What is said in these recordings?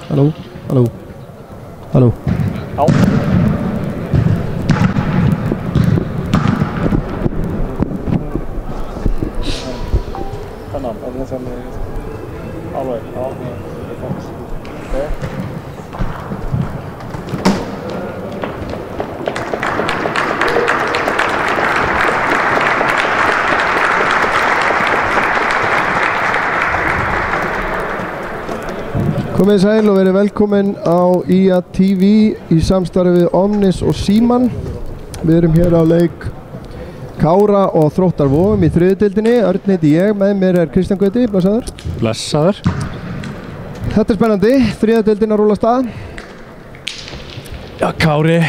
Halló, halló, halló. Já. Kannan, er det sånn alveg, ja, okay. Komið sæl og verið velkomin á IA TV í samstarfi við Omnis og Síman. Við erum hér á leik Kára og Þróttar Vogum í þriðju deildinni. Örn heiti ég, með mér er Kristján Gauti, blessaður. Blessaður. Þetta er spennandi, þriðja deildin að rúla stað. Já, Kári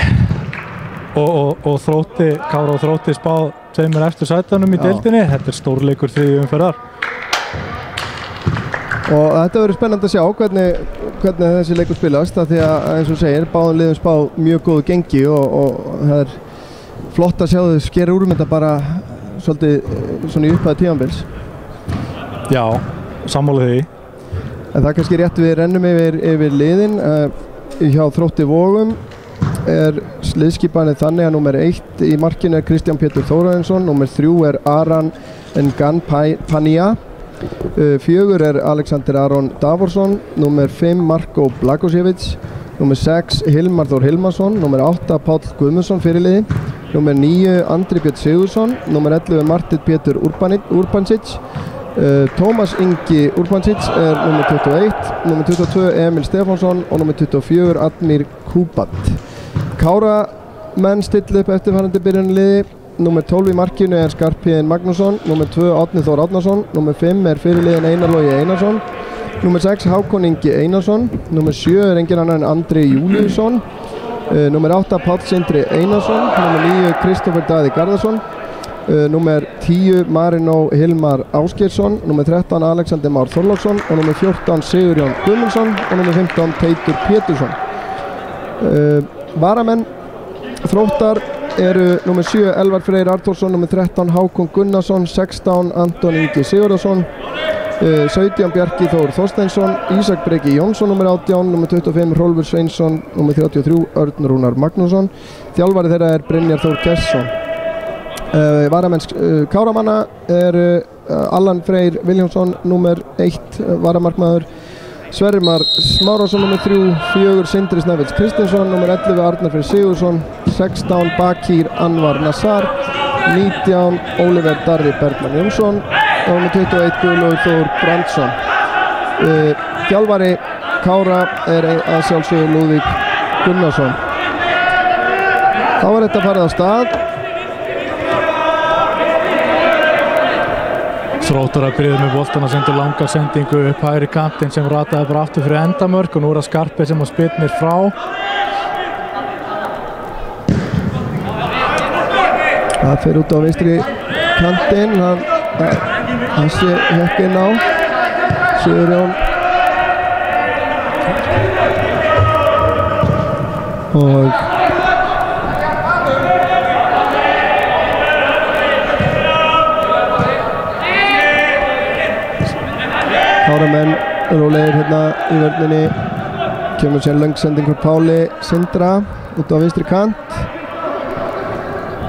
og Þrótti, Kára og Þrótti spáð tveimur eftir sætunum í deildinni. Þetta er stórleikur þriðju umferðar. Og þetta verður spennandi að sjá hvernig þessi leikur spilast, af því að eins og segir, báðum liðum spáð mjög góðu gengi og það er flott að sjá þau skera úr þetta bara svolítið svona í upphæðu tímabils. Já, sammála því. En það er kannski rétt við rennum yfir liðin. Hjá Þrótti Vogum er liðskipanið þannig að númer 1 í markinu er Kristján Pétur Þórarinsson, númer 3 er Aran Nganpania, 4 er Alexander Aron Davorsson, númer 5 Marko Blagosjevic, númer 6 Hilmar Þór Hilmarsson, númer 8 Páll Guðmundsson fyrirliði, númer 9 Andri Björn Sigursson, númer 11 Martin Pétur Urbansic, Tómas Ingi Urbansic er númer 21, númer 22 Emil Stefánsson og númer 24 Admir Kubat. Kára menn stilla upp eftirfarandi byrjunarliði. Númer 12 í markinu er Skarphéðinn Magnússon, númer 2 Árni Þór Árnason, númer 5 er fyrirliðinn Einar Logi Einarsson, númer 6 Hákon Ingi Einarsson, númer 7 er engin annar en Andri Júliusson, númer 8 Páll Sindri Einarsson, númer 9 Kristófer Daði Garðarsson, númer 10 Marino Hilmar Ásgeirsson, númer 13 Alexander Már Þorláksson og númer 14 Sigurjón Guðmundsson og númer 15 Teitur Pétursson. Varamenn Þróttar eru númer 7 Elvar Freyr Artúrsson, númer 13 Hákon Gunnarsson, 16 Anton Ingi Sigurðarsson, 17 Bjarki Þór Þorsteinsson, Ísak Breki Jónsson númer 18, númer 25 Hrólfur Sveinsson, númer 33 Örn Rúnar Magnússon. Þjálfari þeirra er Brynjar Þór Gestsson. Varamenn Káramanna er Allan Freyr Vilhjálmsson, númer 1 varamarkmaður, Sverrimar Smárásson númer 3, 4 Sindri Snæfells Kristinsson, númer 11 Arnar Freyr Sigursson, 16 Bakir Anvar Nassar, 19 Oliver Darri Bergman Jónsson og númer 21 Guðlaugur Þór Brandsson. Þjálfari Kára er að sjálfsögðu Lúðvík Gunnarsson. Þá er þetta farið á stað. Þróttar að byrja með boltan að senda langa sendingu upp hægri kantinn sem rataði bara aftur fyrir endamörk og nú er það Skarpi sem að spilnir frá. Það fer út á vinstri kantinn, hann sé hekk inn á Sigurjón og Káramenn rólegir hérna í vörninni, kemur sér löngsendingur Páli Sindra út á vinstri kant.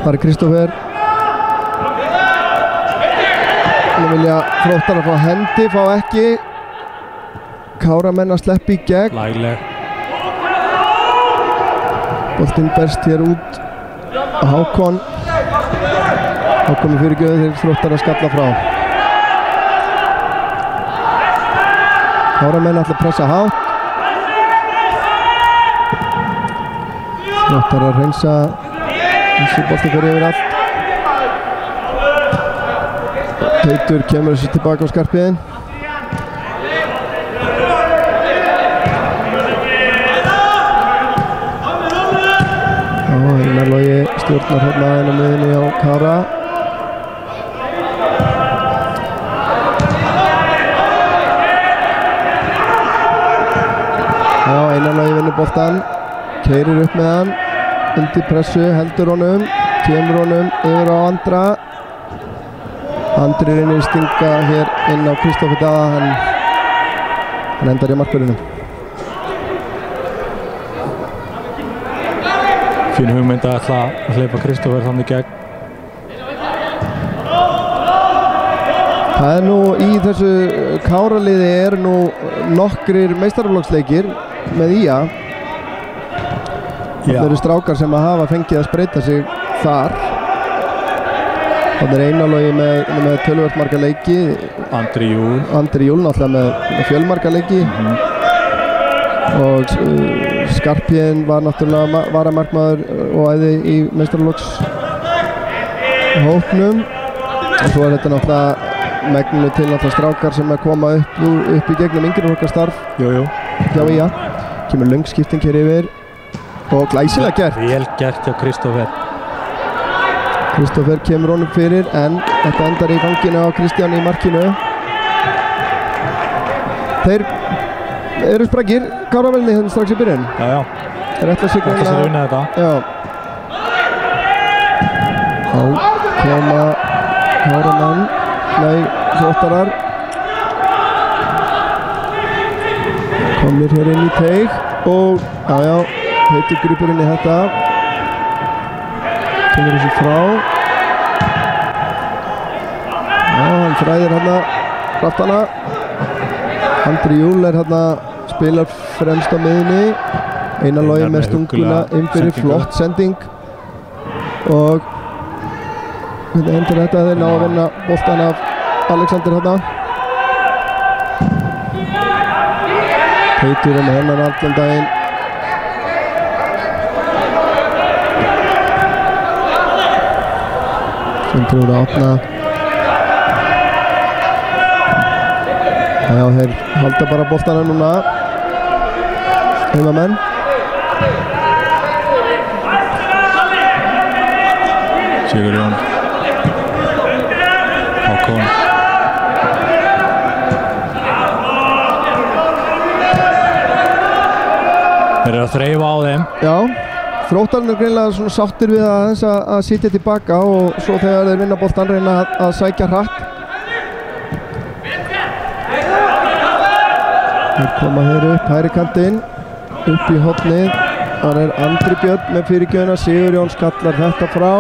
Það er Kristófer. Nú vilja Þróttar að fá hendi, fá ekki. Káramenn að sleppa í gegn. Lagleg. Boltinn berst hér út á Hákon. Hákon í fyrirgjöðu þegar Þróttar að skalla frá. Káramenn ætla að pressa hátt. Þróttar að reynsa. Þessi bolti fyrir yfir allt. Teitur kemur þessu tilbaka á Skarphéðinn. Einar Logi stjórnar hérna inn á miðunni á Kára. Einar Logi vinnur boltan, keyrir upp með hann, undir pressu, heldur honum, kemur honum yfir á Andra. Andri reynir stinga hér inn á Kristófer Daða, hann endar í markverðinu. Fín hugmynd að ætla að hleypa Kristófer þannig gegn. Það er nú í þessu Káraliði er nú nokkrir meistaraflokksleikir með IA. Það eru strákar sem að hafa fengið að spreyta sig þar. Það er Einarlogi með töluvert marga leiki. Andri Júl náttúrulega með fjölmarga leiki. Og Skarphéðinn var náttúrulega varamarkmaður og æði í meistaraflokkshópnum. Og svo er þetta náttúrulega megninu til náttúrulega strákar sem að koma upp í gegnum yngreflokkarstarf hjá IA. Kemur löng skipting hér yfir og glæsilega gert. Vel gert hjá Kristófer. Kristófer kemur honum fyrir en þetta endar í fanginu á Kristján í markinu. Þeir eru sprækir, Káravelni hérna strax í byrjun. Já. Þeir ætla sig að vinna þetta. Já. Þá koma Káramenn, Þróttarar. Komnir hér inn í teig og Heitur grípur inn í þetta. Kemur þessu frá. Hann þræðir hérna kraftana. Andri Júl er hérna spilar fremst á miðunni. Einarlogi með stunguna inn fyrir, flott sending. Og þetta endur þetta þeir ná að vinna boltan af Alexander hérna. Heitur er með hennan allan daginn. Sendur úr að opna. Já, þeir halda bara boltana núna. Heimamenn. Sigurjón. Hákon. Þeir eru að þreifa á þeim. Já. Þróttarinn er greinilega svona sáttir við að sitja tilbaka og svo þegar þeir vinna boltan reyna að sækja hratt. Þeir koma hér upp, hægri kantinn, upp í hornið. Þar er Andri Björn með fyrirgjöfina, Sigurjón skallar þetta frá.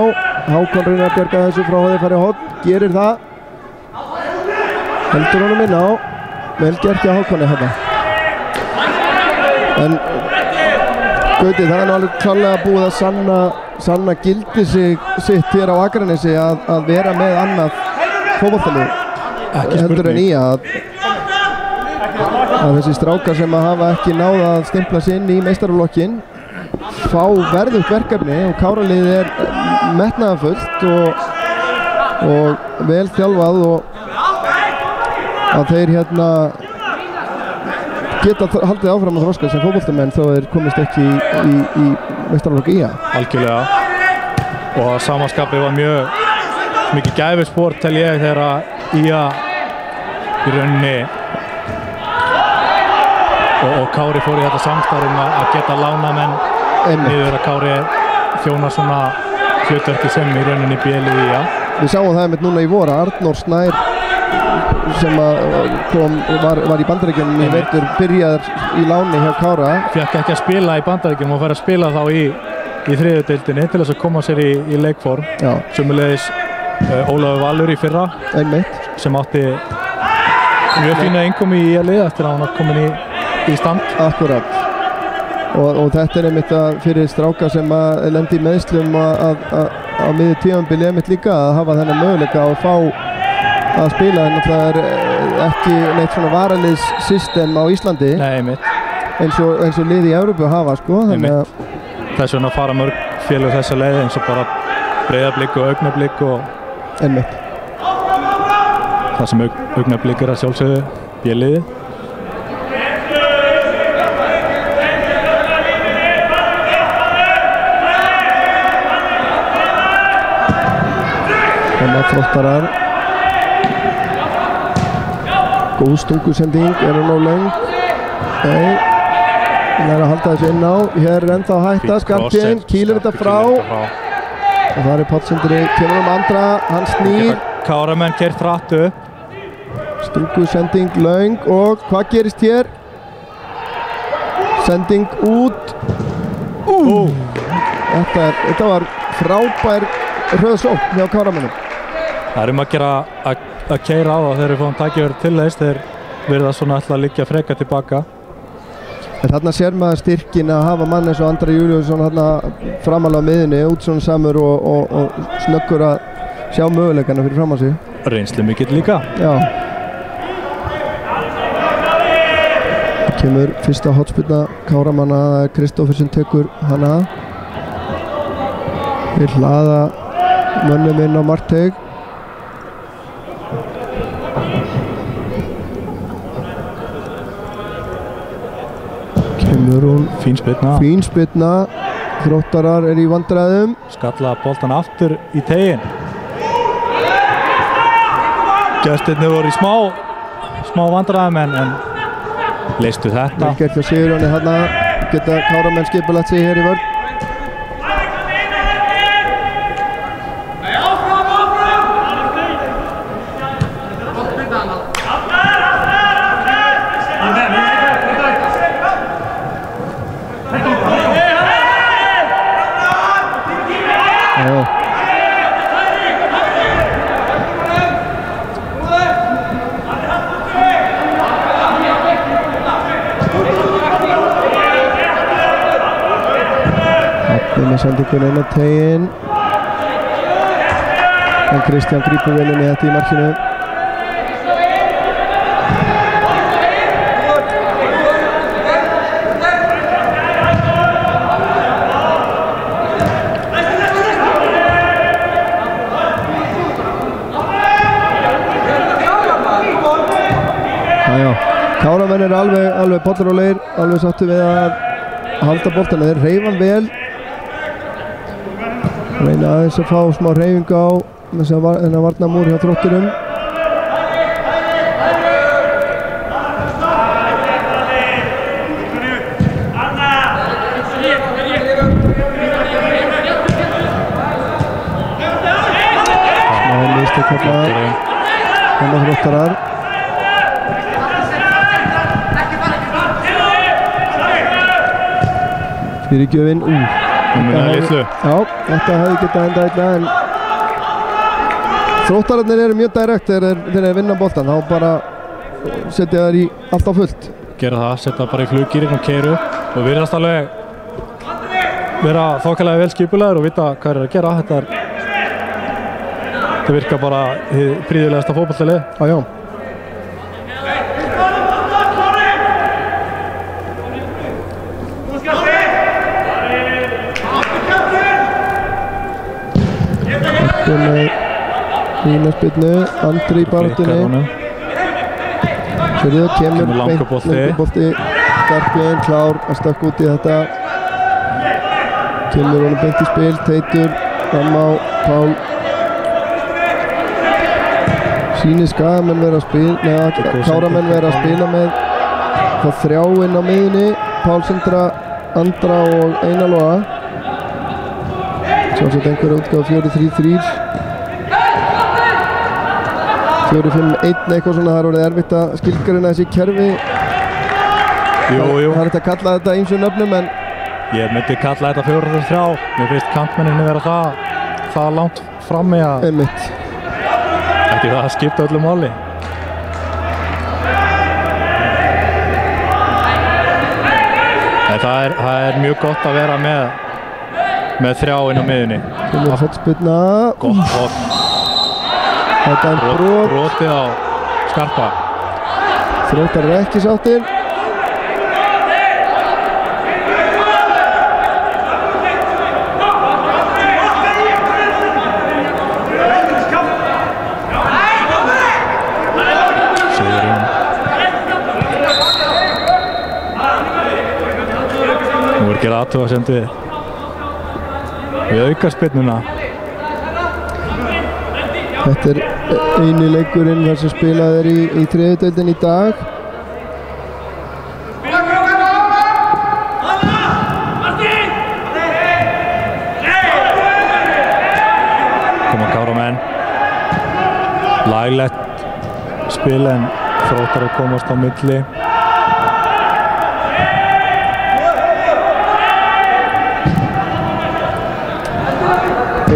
Hákon reynir að bjarga þessu frá þeir farið horn, gerir það. Heldur honum inn á, vel gert hjá Hákoni hérna. En Gauti, það er nú alveg klárlega búið að sanna gildi sitt hér á Akranesi að vera með annað fótboltalið heldur en IA að þessi strákar sem að hafa ekki náð að stimpla sig inn í meistaraflokkin fá verðugt verkefni og Káraliðið er metnaðarfullt og vel þjálfað og að þeir hérna geta haldið áfram að þroska sem fótboltamenn þó þeir komist ekki í meistaraflokk IA. Algjörlega. Og samanskapið var mjög mikið gæfispor tel ég þegar IA í rauninni og Kári fór í þetta samstarf að geta lána menn niður að Kári þjóna svona hlutverki sem í rauninni bélið IA. Við sáum það einmitt núna í vor að Arnór Snær sem var í Bandaríkjunum í vetur byrjaður í láni hjá Kára. Fékk ekki að spila í Bandaríkjunum og fær að spila þá í þriðju deildinni til þess að koma sér í leikform. Sömuleiðis Ólafur Valur í fyrra sem átti mjög fína innkomi í lið eftir að hann var komin í stand. Akkurat. Og þetta er einmitt fyrir stráka sem að lendi í meiðslum á miðju tímabili einmitt líka að hafa þennan möguleika og fá að spila en náttúrulega er ekki neitt svona varaliðssystem á Íslandi. Nei, einmitt. Eins og lið í Evrópu hafa sko. Þess vegna fara mörg félög þessa leið eins og bara Breiðablik og Augnablik og einmitt. Það sem Augnablik er að sjálfsögðu B-liði. Þróttarar. Góð stungusending, er hún á löng? Nei, hún er að halda þessu inn á. Hér er ennþá hætta, Skarphéðinn kýlir þetta frá. Og það er Pottsindri, kemur Andra, hann snýr. Káramenn keyrt hratt upp. Stungusending löng og hvað gerist hér? Sending út. Þetta er Þetta var frábær hröðsókn hjá Káramönnum. Það er að gera að keyra á það þegar við fáum tækifæri til þess. Þeir verða svona alltaf að liggja freka tilbaka. En þarna sér maður styrkin að hafa mann eins og Andra Júlíusson þarna framalega á miðunni, útsvona samur og snöggur að sjá möguleikana fyrir fram á sig. Reynslu mikill líka. Já. Það kemur fyrsta hotspilna Káramanna, Kristófersson tekur hana. Við hlaða mönnum inn á markteig. Kemur hún. Fín spyrna. Fín spyrna. Þróttarar er í vandræðum. Skalla boltan aftur í tegin. Gestirnir voru í smá vandræðum en leystu þetta. Vel gert hjá Sigurjóni þarna. Geta Káramenn skipulagt sig hér í vörn. Með sendingun inn á tegin. En Kristján grípur vel inn í þetta í markinu. Jájá, Káramenn er alveg bollurólegir, alveg sáttu við að halda boltana. Þeir hreyfa hann vel. Reyna aðeins að fá smá hreyfingu á þennan varnarmúr hjá Þrótturum. Smá mistök hérna Þróttarar. Fyrirgjöfin, þetta hefði getað enda illa en Þróttararnir eru mjög direkt þegar þeir vinna boltan, þá bara setja þær í allt á fullt. Gera það, setja bara í fluggýrin og keyru og virðast alveg vera þokkalega vel skipulaður og vita hvað að gera. Þetta virkar bara hið prýðilegasta fótboltalið. Já. Með fína spilnu, Andri í baráttunni. Sérðu, kemur langabolti, Skarpjén, klár að stakka út í þetta. Kemur honum beint í spil, Teitur, fram á Pál. Sýnir Skagamenn vera að spila, Káramenn vera að spila með það þrjáinn á miðunni, Pál Sindra, Andra og Einar Loga. Sjálfsagt einhverja útgáð 4-3-3 4-5-1 eitthvað svona. Það er orðið erfitt að skilgreina þessi kerfi. Jú. Það er hægt að kalla þetta ýmsum nöfnum en ég myndi kalla þetta 4-3-3. Mér finnst kantmenninni vera það langt frammi að ekki það að skipta öllu máli. En það er mjög gott að vera með þrjáinn á miðunni. Kemur hotspilna. Gott hot. Þetta er brotið á Skarpa. Þróttarar ekki sáttir. Sigurinn. Nú er gerð athugasemd við aukaspyrnuna. Þetta er eini leikurinn þar sem spilað er í þriðju deildinni í dag. Koma Káramenn. Laglegt spil en Þróttarar komast á milli.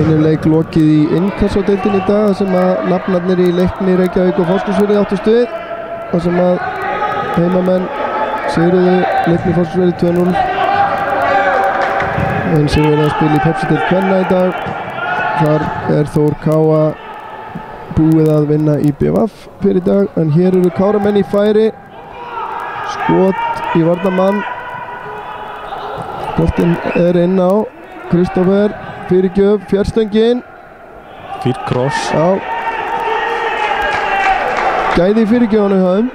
Einu leik lokið í innkassodeildinni í dag sem að nafnarnir í Leikni, Reykjavík og Fáskrúðsfirði áttu stuð þar sem að heimamenn sigruðu Leikni Fáskrúðsfirði 2-0. Eins er verið að spila í Pepsi-deild kvenna í dag. Þar er Þór Káa búið að vinna í BVF fyrir í dag, en hér eru Káramenn í færi. Skot í varnarmann. Boltinn er inn á Kristófer, fyrirgjöf, fjárstöngin. Fýr kross. Já. Gæði í fyrirgjöfunum hjá þeim.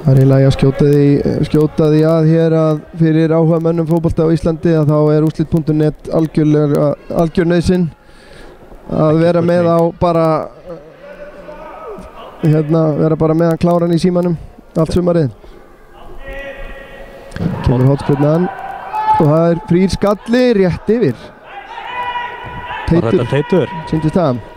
Það er í lagi að skjóta því að hér að fyrir áhuga mönnum fótbolta á Íslandi að þá er úrslit.net algjör nauðsyn að vera með á bara vera bara með hann kláran í símanum allt sumarið. Kemur hotspyrnan og það er frýr skalli rétt yfir. Teitur sýndist það.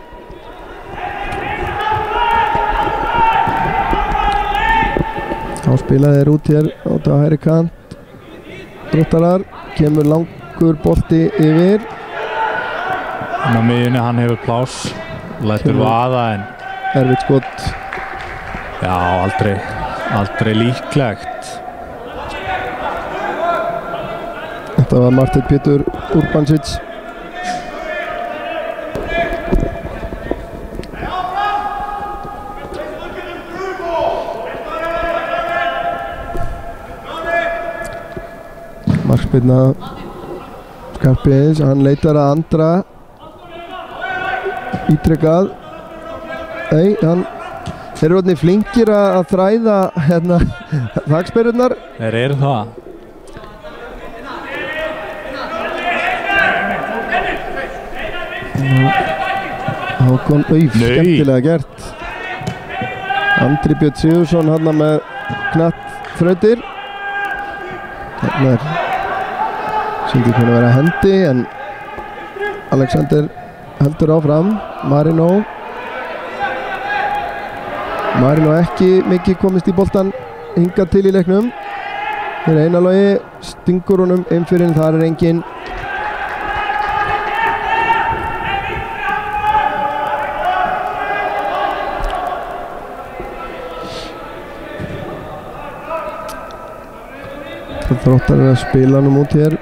Þá spilaði þeir út hér út á hægri kant. Þróttarar, kemur langur bolti yfir. Á miðjunni hann hefur pláss, lætur vaða en erfitt skot. Já, aldrei líklegt. Þetta var Marteinn Pétur Urbančić. Markspyrna Skarpiðins, hann leitar að Andra ítrekað. Þeir eru orðnir flinkir að þræða þakspyrurnar. Þeir eru það. Hákon skemmtilega gert. Andri Björn Sigurðsson hann með knatt þrautir. Þarna er sýndi hvernig að vera hendi en Alexander heldur áfram. Marino ekki mikið komist í boltan hingað til í leiknum. Hér er Einarlogi, stingur honum inn fyrir en þar er engin. Þróttar er að spila hann út hér.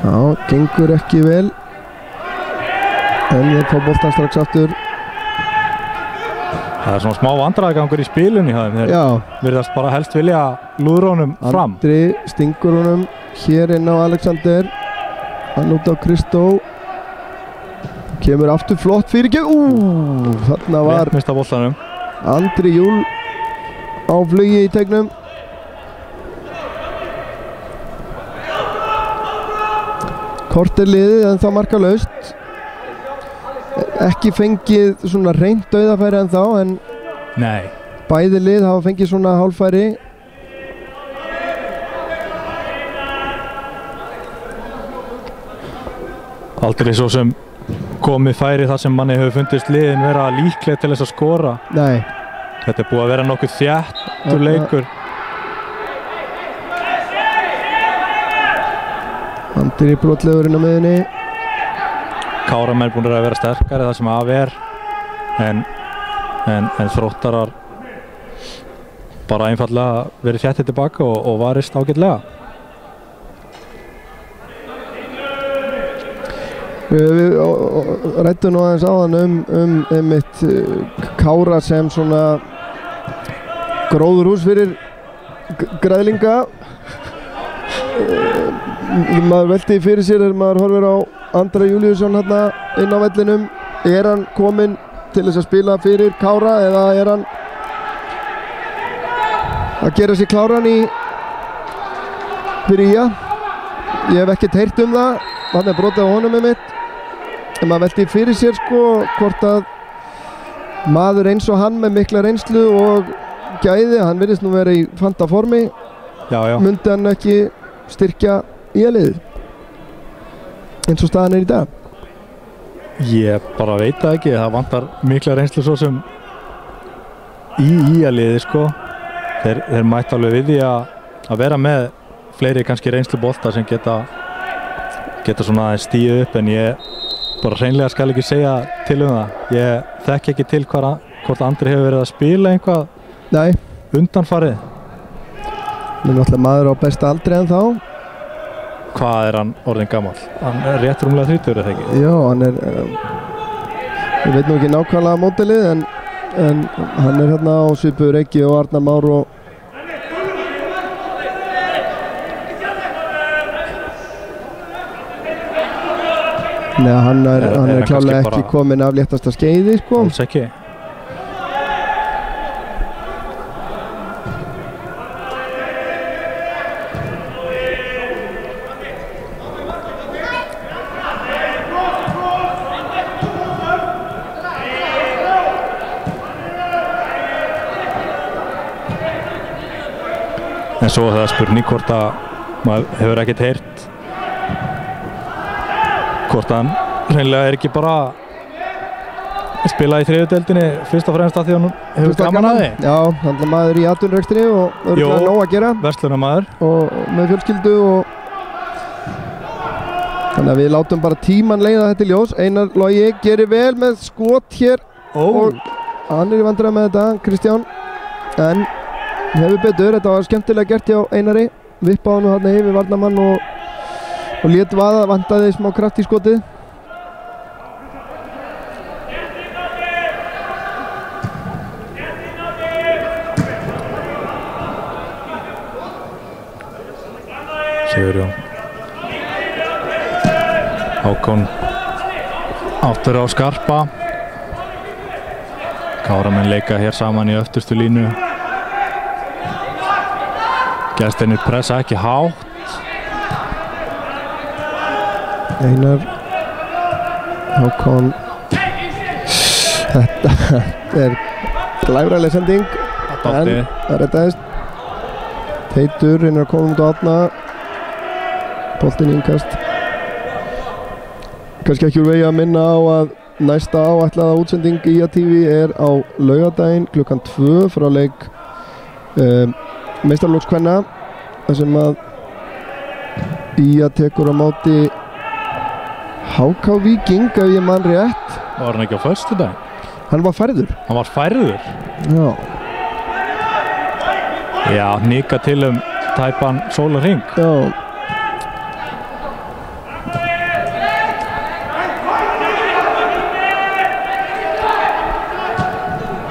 Já, gengur ekki vel. En þeir fá boltan strax aftur. Það er svona smá vandræðagangur í spilunni hjá þeim. Þeir virðast bara helst vilja lúðra honum fram. Andri stingur honum hér inn á Alexander. Hann út á Kristó. Kemur aftur flott fyrirgjöf. Þarna var mista boltanum. Andri Júl á flugi í tegnum. Kort er liðið en það markalaust. Ekki fengið svona reynt dauðafæri en þá en nei. Bæði lið hafa fengið svona hálffæri. Aldrei svo sem komið færi þar sem manni hefur fundist liðin vera líkleg til þess að skora. Nei. Þetta er búið að vera nokkuð þjættur leikur. Andri brotlegurinn á miðunni. Káramenn búin að vera sterkari það sem af er en Þróttarar bara einfallega verið þjættið tilbaka og varist ágætlega. Við rættum nú aðeins áðan einmitt Kára sem svona gróðurhús fyrir græðlinga. Maður velti fyrir sér þegar maður horfir á Andra Júlíusson hérna inn á vellinum. Er hann kominn til þess að spila fyrir Kára eða er hann að gera sér kláran fyrir Ía? Ég hef ekkert heyrt það. Hann er brotið á honum einmitt. En maður velti fyrir sér hvort að maður eins og hann með mikla reynslu og gæði, hann virðist nú vera í fanta formi. Já. Myndi hann ekki styrkja liðið eins og staðan í dag? Ég bara veit það ekki, það vantar mikla reynslu svo sem í liði sko. Þeir mætti alveg við því að vera með fleiri kannski reynslu bolta sem geta svona stíu upp, en ég bara hreinlega skal ekki segja til það. Ég þekki ekki til hvort Andri hefur verið að spila eitthvað undanfarið. Hann náttúrulega maður á besta aldri en þá. Hvað hann orðinn gamall? Hann rétt rúmlega 30 eða ekki? Já, hann ég veit nú ekki nákvæmlega mótilið, en hann hérna á svipuðu Reykji og Arnar Már og Nei, hann er klálega ekki kominn af léttasta skeiði sko. Alls ekki. En svo það er spurning hvort að maður hefur ekkert heyrt hvort hann hreinlega ekki bara spila í þriðju deildinni fyrst og fremst að því að hann hefur gaman að því. Já, hann er maður í atvinnurekstri og örugglega nóg að gera. Verslunarmaður. Og með fjölskyldu og þannig að við látum bara tíman leiða þetta í ljós. Einar Logi gerir vel með skot hér og hann í vandræðum með þetta, Kristján, en hefur betur. Þetta var skemmtilega gert hjá Einari, vippa hann hérna yfir varnarmann og lét vaða, vantaði smá kraft í skotið. Sigurjón Hákon áttur á skarpa. Káramenn leika hér saman í öftustu línu. Gestirnir pressa ekki hátt. Einar Hákon, þetta er glæfraleg sending en það rettaðist. Teitur reynir að koma út á átna, boltinn innkast. Kannski ekki úr vegi að minna á að næsta áætlaða útsending IA-TV er á laugardaginn klukkan 2 frá leik meistaraflokks-kvenna, þar sem að IA tekur á móti HK Víking, ef ég man rétt. Var hann ekki á föstudag? Hann var færður. Hann var færður? Já. Já, hnika til tæpan sólarhring. Já.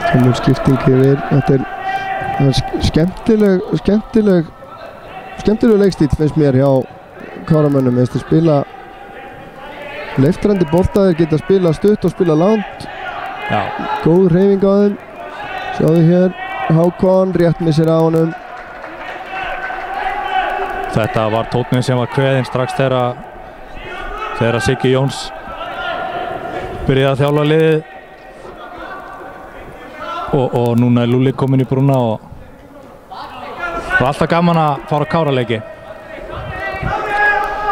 Kemur skipting yfir. Þetta er skemmtileg leikstíl finnst mér hjá Káramönnum. Þeir spila leiftrandi bolta, þeir geta spila stutt og spila langt. Já. Góð hreyfing á þeim. Sjáðu hér, Hákon rétt missir á honum. Þetta var tónninn sem var kveðinn strax þegar Siggi Jóns byrjaði að þjálfa liðið. Og núna er Lúli kominn í brúna og það er alltaf gaman að fara á Káraleiki.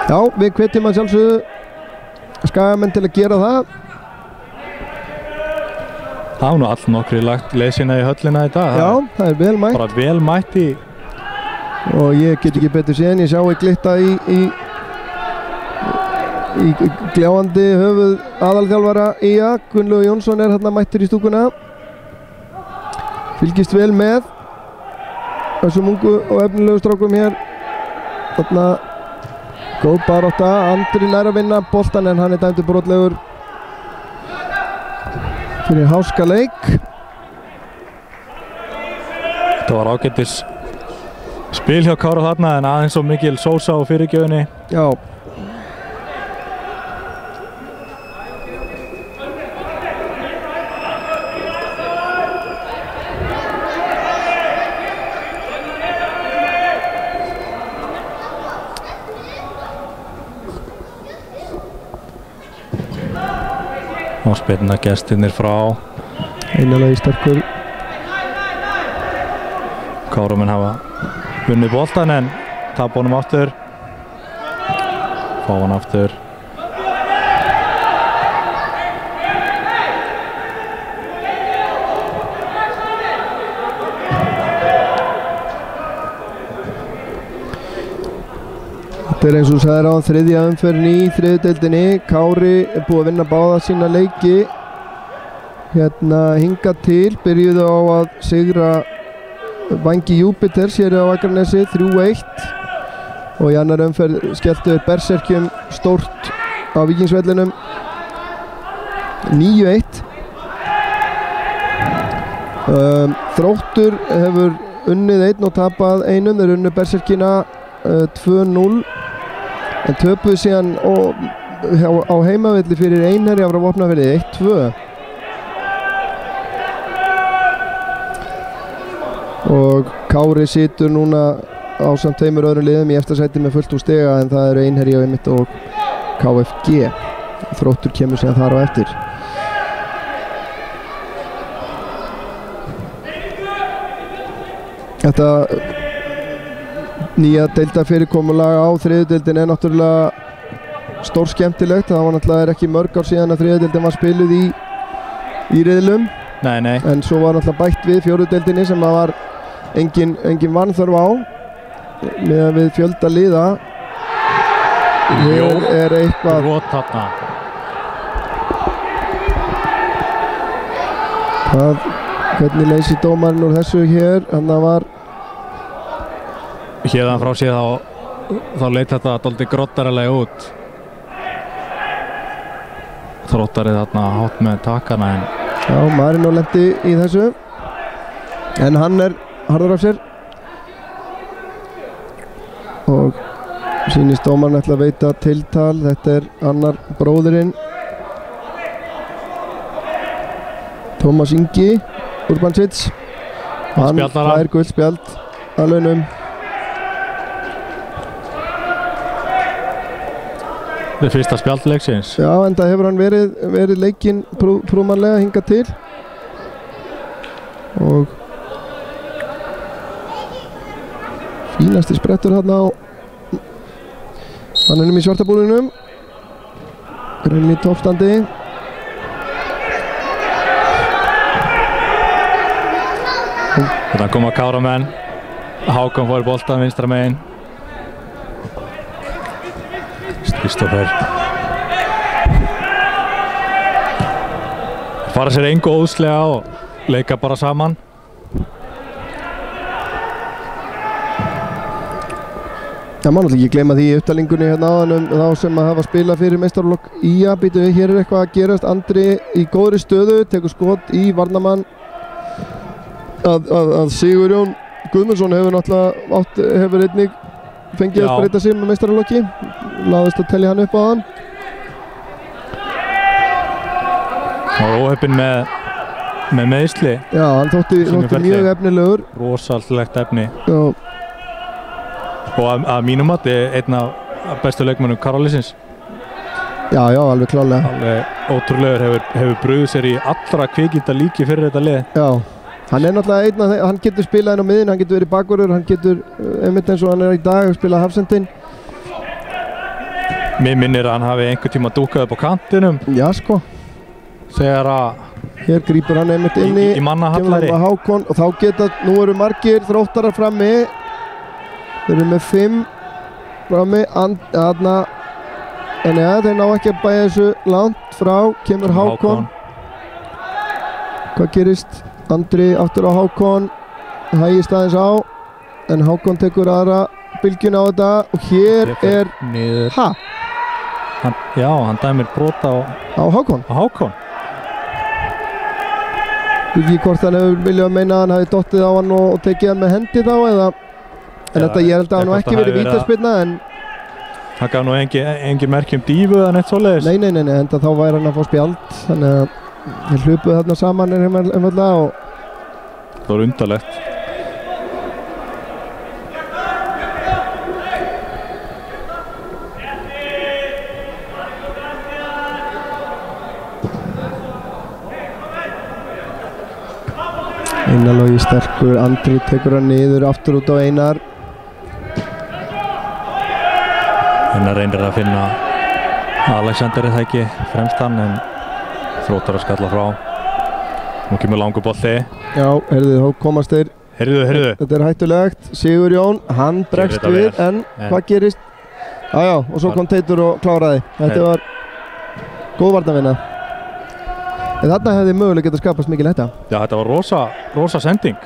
Já, við hvetjum að sjálfsögðu Skagamenn til að gera það. Það var nú all nokkri lagt leið sína í höllina í dag. Já, það er vel mætt. Bara vel mætt í. Og ég get ekki betur séð en ég sjá glitta í gljáandi höfuð aðalþjálfara IA. Gunnlaugur Jónsson er hérna mættur í stúkuna. Fylgist vel með þessum ungu og efnilegu strákum hér. Þarna góð barátta. Andri nær að vinna boltan en hann er dæmdur brotlegur fyrir Háskaleik. Þetta var ágætis spil hjá Kára þarna en aðeins svo mikil sósa á fyrirgjöfinni. Já. Og spilna gestirnir frá. Einarlega sterkur. Káramenn hafa vunnið boltan en tapa honum aftur. Fá hann aftur. Þetta eins og sagði á þriðja umferðin í þriðju deildinni. Kári er búið að vinna báða sína leiki hérna hingað til. Byrjuðu á að sigra Vangi Júpiters hér á Akranesi 3-1 og í annar umferð skelltu Berserkjum stórt á Víkingsvellinum 9-1. Þróttur hefur unnið 1 og tapað 1. Þeir unnu Berserkina 2-0 en töpuðu síðan á heimavelli fyrir Einherja frá Vopnafirði 1-2 og Kári situr núna ásamt tveimur öðrum liðum í efsta sæti með fullt úr stiga en það eru Einherji einmitt og KFG. Þróttur kemur síðan þar á eftir. Þetta nýja deildarfyrirkomulag á þriðju deildin er náttúrulega stór skemmtilegt. Það var náttúrulega ekki mörg ár síðan að þriðju deildin var spiluð í riðlum. Nei. En svo var náttúrulega bætt við fjórðu deildinni sem að var engin vanþörf á með við fjölda liða. Hér er eitthvað hvernig leysir dómarinn úr þessu hér? Þannig að var hérðan frá sér þá leit þetta dálítið grottaralega út. Þróttarið þarna hátt með takana en já, Marino lendi í þessu en hann er harður af sér og sýnist dómarinn ætla að veita tiltal. Þetta er annar bróðirinn Tómas Ingi Urbansits. Hann fær gult spjald að launum. Það er fyrsta spjaldleiksins. Já, en það hefur hann verið leikinn prúmanlega hingað til og fínasti sprettur hérna á mannunum í svartabúlunum. Grunn í toppstandi. Þetta koma Káramenn. Hákon fór boltan vinstra megin. Kristoffer fara sér engu óðslega og leika bara saman. Það má náttúrulega ekki gleyma því í upptalingunni hérna áðan þá sem að hafa spilað fyrir meistaraflokk IA. Býtu, hér er eitthvað að gerast. Andri í góðri stöðu, tekur skot í varnarmann að Sigurjón Guðmundsson hefur einnig fengið að breyta sig með meistaraflokki. Láðist að telja hann upp á hann. Hann var óheppinn með meiðsli. Já, hann þótti mjög efnilegur. Rosalegt efni. Já. Og að mínum mati einn af bestu leikmönnum Karolísins. Já, alveg klálega. Alveg ótrúlegur, hefur brugðið sér í allra kvikmynda líki fyrir þetta lið. Já. Hann er náttúrulega einn af þeim, hann getur spilað inn á miðin, hann getur verið bakvörður, hann getur einmitt eins og hann er í dag að spila hafsendinn. Mér minnir að hann hafi einhver tíma dúkað upp á kantinum. Já, sko. Þegar að hér grípur hann einmitt inn í mannahallari. Hákon og þá geta, nú eru margir Þróttarar frammi. Þeir eru með 5 frammi, en ja, þeir ná ekki að bæja þessu langt frá, kemur Hákon. Hvað gerist? Andri aftur á Hákon, hægist aðeins á, en Hákon tekur aðra bylgjuna á þetta og hér er niður. Já, hann dæmir brot á Hákon. Ekki hvort hann hefur viljað að meina að hann hafi dottið á hann og tekið hann með hendi þá eða en þetta ég held að hann nú ekki verið vítaspyrna en hann gaf nú engin merki dífu eða neitt svoleiðis. Nei, en þá væri hann að fá spjald þannig að þeir hlupuðu þarna saman einfallega og það var undarlegt. Einar Logi sterkur, Andri tekur hann niður aftur út á Einar. Hennar reynir að finna Alexander það ekki fremstan en Þróttar að skalla frá. Nú kemur langur bolti. Já, heyrðu, þá komast þeir. Heyrðu. Þetta hættulegt. Sigurjón, hann bregst við, en hvað gerist? Já, og svo kom Teitur og kláraði. Þetta var góð varnarvinna. En þarna hefði mögulega getað skapast mikil hætta. Já, þetta var rosa sending.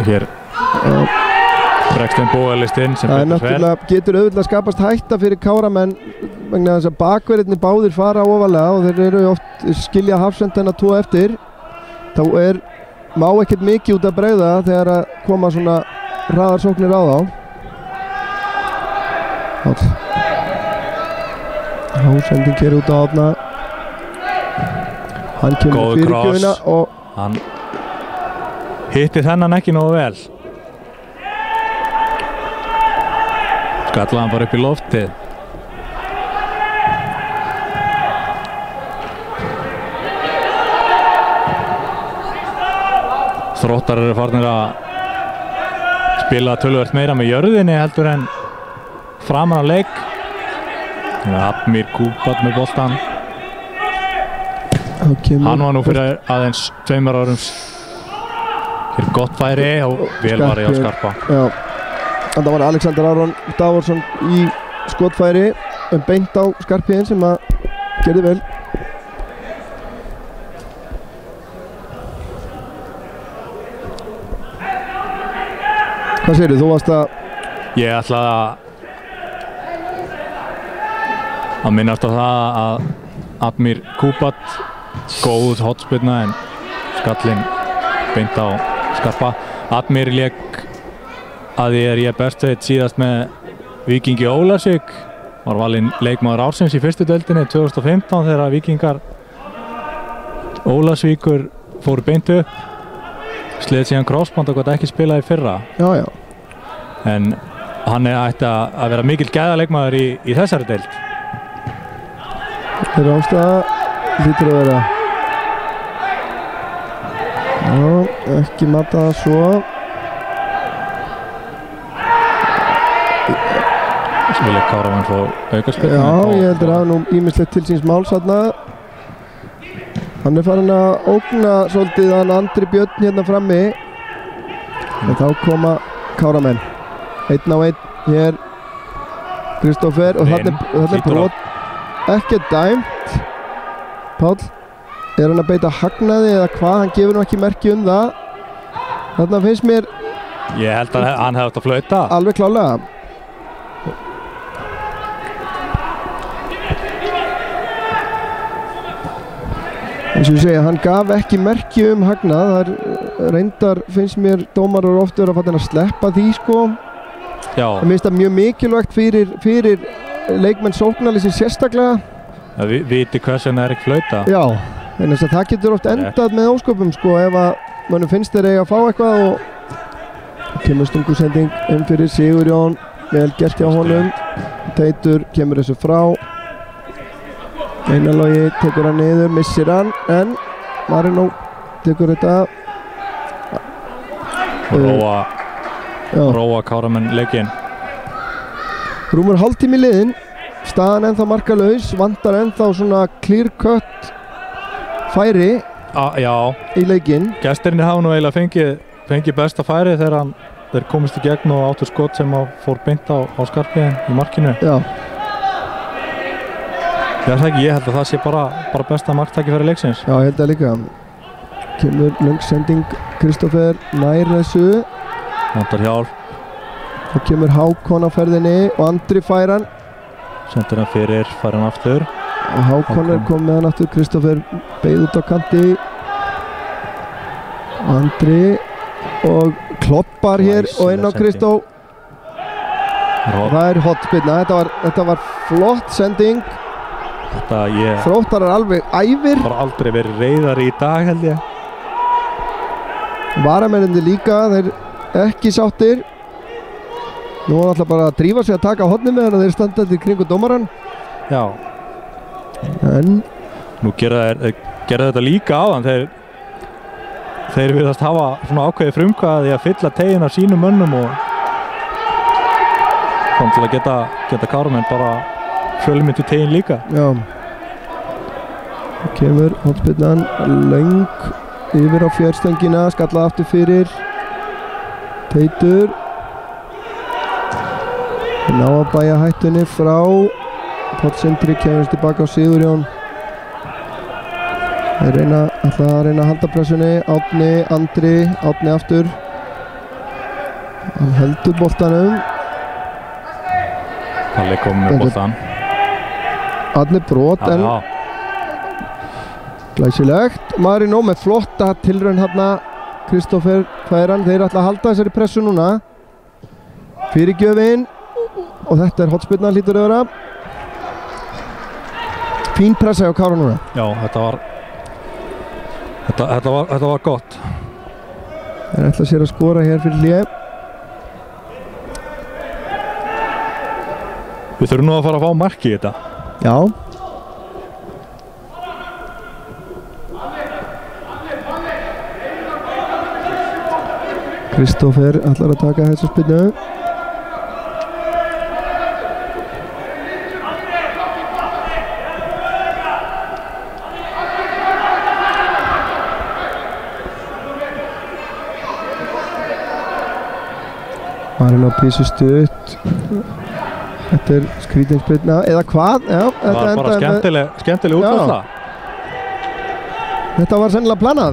Hér bregst þeim bóðalistinn sem betur fer. Það getur auðvitað skapast hætta fyrir Káramenn vegna þess að bakverðinni báðir fara ofalega og þeir eru oft skilja hafsendana 2 eftir. Þá má ekkert mikið út að bregða þegar að koma svona hraðarsóknir á þá. Hásending er út á átna. Hann kemur fyrir gjöfina og hann hitti þennan ekki nógu vel. Skallaði hann bara upp í loftið. Þróttar eru farnir að spila töluvert meira með jörðinni heldur en framan á leik. Admir Kubat með boltan. Hann var nú fyrir aðeins 2 árum. Hér gott færi og vel var í á Skarpa. Já, þetta var Alexander Aron Davorsson í skotfæri beint á Skarpiðin sem að gerði vel. Hvað segirðu? Þú varst að... Ég ætlaði að minnast á það að Admir Kubat góð hotspyrna en skallinn beint á Skarpa. Admir lék að ég best veit síðast með Víkingi Ólafsvík. Var valinn leikmaður ársins í fyrstu deildinni 2015 þegar Víkingar Ólafsvíkur fóru beint upp. Sleið síðan crossband og gat ekki spilað í fyrra. Já. En hann ætti að vera mikill gæðaleikmaður í þessari deild. Þetta er ástæða lítur að vera. Já, ekki mata það svo. Vilja Káramann fá aukaspyrnu. Já, ég heldur að nú ýmislegt til síns máls þarna. Hann er farin að ógna svolítið hann Andri Björn hérna frammi. En þá koma Káramenn. 1 á 1 hér. Kristófer og þarna er brot. Ekkert dæmt. Páll, er hann að beita hagnaði eða hvað? Hann gefur nú ekki merki það. Þarna finnst mér... Ég held að hann hefði átt að flauta. Alveg klálega. Eins og ég segja, hann gaf ekki merki hagnað. Það er reyndar, finnst mér, dómarar oft vera að fatta að sleppa því, sko. Já. Það minnst það mjög mikilvægt fyrir leikmenn sóknarliðsins sérstaklega. Það viti hvers vegna er ekki flauta. Já, en þess að það getur oft endað með ósköpum, sko, ef að mönnum finnst þeir eiga að fá eitthvað og kemur stungusending fyrir Sigurjón, vel gert hjá honum. Teitur kemur þessu frá. Einarlogi tekur hann niður, missir hann, en Marino tekur þetta. Róa Káramenn leikinn. Rúmur hálftími liðinn, staðan ennþá markalaus, vantar ennþá svona clear cut færi í leikinn. Gestirnir hafa nú eiginlega fengið besta færi þegar þeir komist í gegn og áttu skot sem fór beint á Skarpiðin í markinu. Já. Ég held að það sé bara besta marktæki fyrir leiksins. Já, ég held að líka. Kemur löngsending Kristófer nær þessu. Vantar hjálp. Þá kemur Hákon á ferðinni og Andri fær hann. Sendir hann fyrir, fær hann aftur. Og Hákon er komið með hann aftur. Kristófer beið út á kanti. Andri og kloppar hér og inn á Kristó. Það er hotspyrna. Þetta var flott sending. Þróttar er alveg æfir. Bara aldrei verið reiðari í dag, held ég. Varamennindi líka, þeir ekki sáttir. Nú er alltaf bara að drífa sig að taka hornið með hann og þeir standa til kringu dómarann. Já. En nú gerðu þetta líka áðan. Þeir þeir virðast hafa svona ákveðið frumkvæði að fylla teginn af sínum mönnum og kom til að geta Kárumenn bara fjölmynd í teginn líka. Já. Kemur hornspyrnan löng yfir á fjörstengina, skallað aftur fyrir Teitur. Ná að bæja hættunni frá Páll Sindri, kemur tilbaka á Sigurjón. Þeir ætla að reyna að halda pressunni. Árni aftur. Hann heldur boltanum. Palli kom með boltan. Árni brot en glæsilegt. Marino með flotta tilraun hérna. Kristoffer Færan, þeir ætla að halda þessari pressu núna. Fyrirgjöfin og þetta er hornspyrna, hlýtur að vera. Fín pressa hjá Kára núna. Já, þetta var gott. Þeir ætla sér að skora hér fyrir hlé. Við þurfum nú að fara að fá mark í þetta. Já. Kristoffer ætlar að taka þessa spyrnu. Marino písur stutt. Þetta er skrítin spyrna, eða hvað? Já, það var bara skemmtileg útfærsla. Þetta var sennilega planað.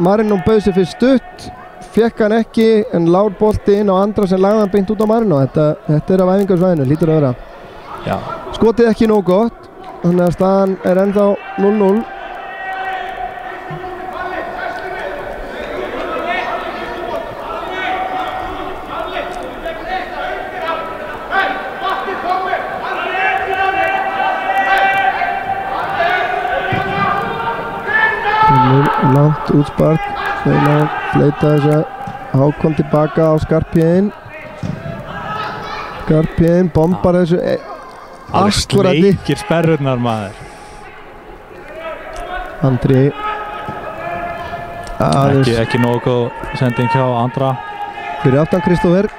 Marino bauð sér fyrir stutt, fekk hann ekki, en lár bolti inn á andra sem lagði hann beint út á Marino. Þetta er af æfingarsvæðinu, hlýtur að vera. Já. Skotið ekki nóg gott, þannig að staðan er ennþá 0-0. Langt útspark, reyna að fleita þess að Hákon tilbaka á Skarphéðinn. Skarphéðinn bombar þessu alveg sleikir sperrurnar maður. Andri ekki nógu sending hjá Andra. Fyrir aftan Kristoffer.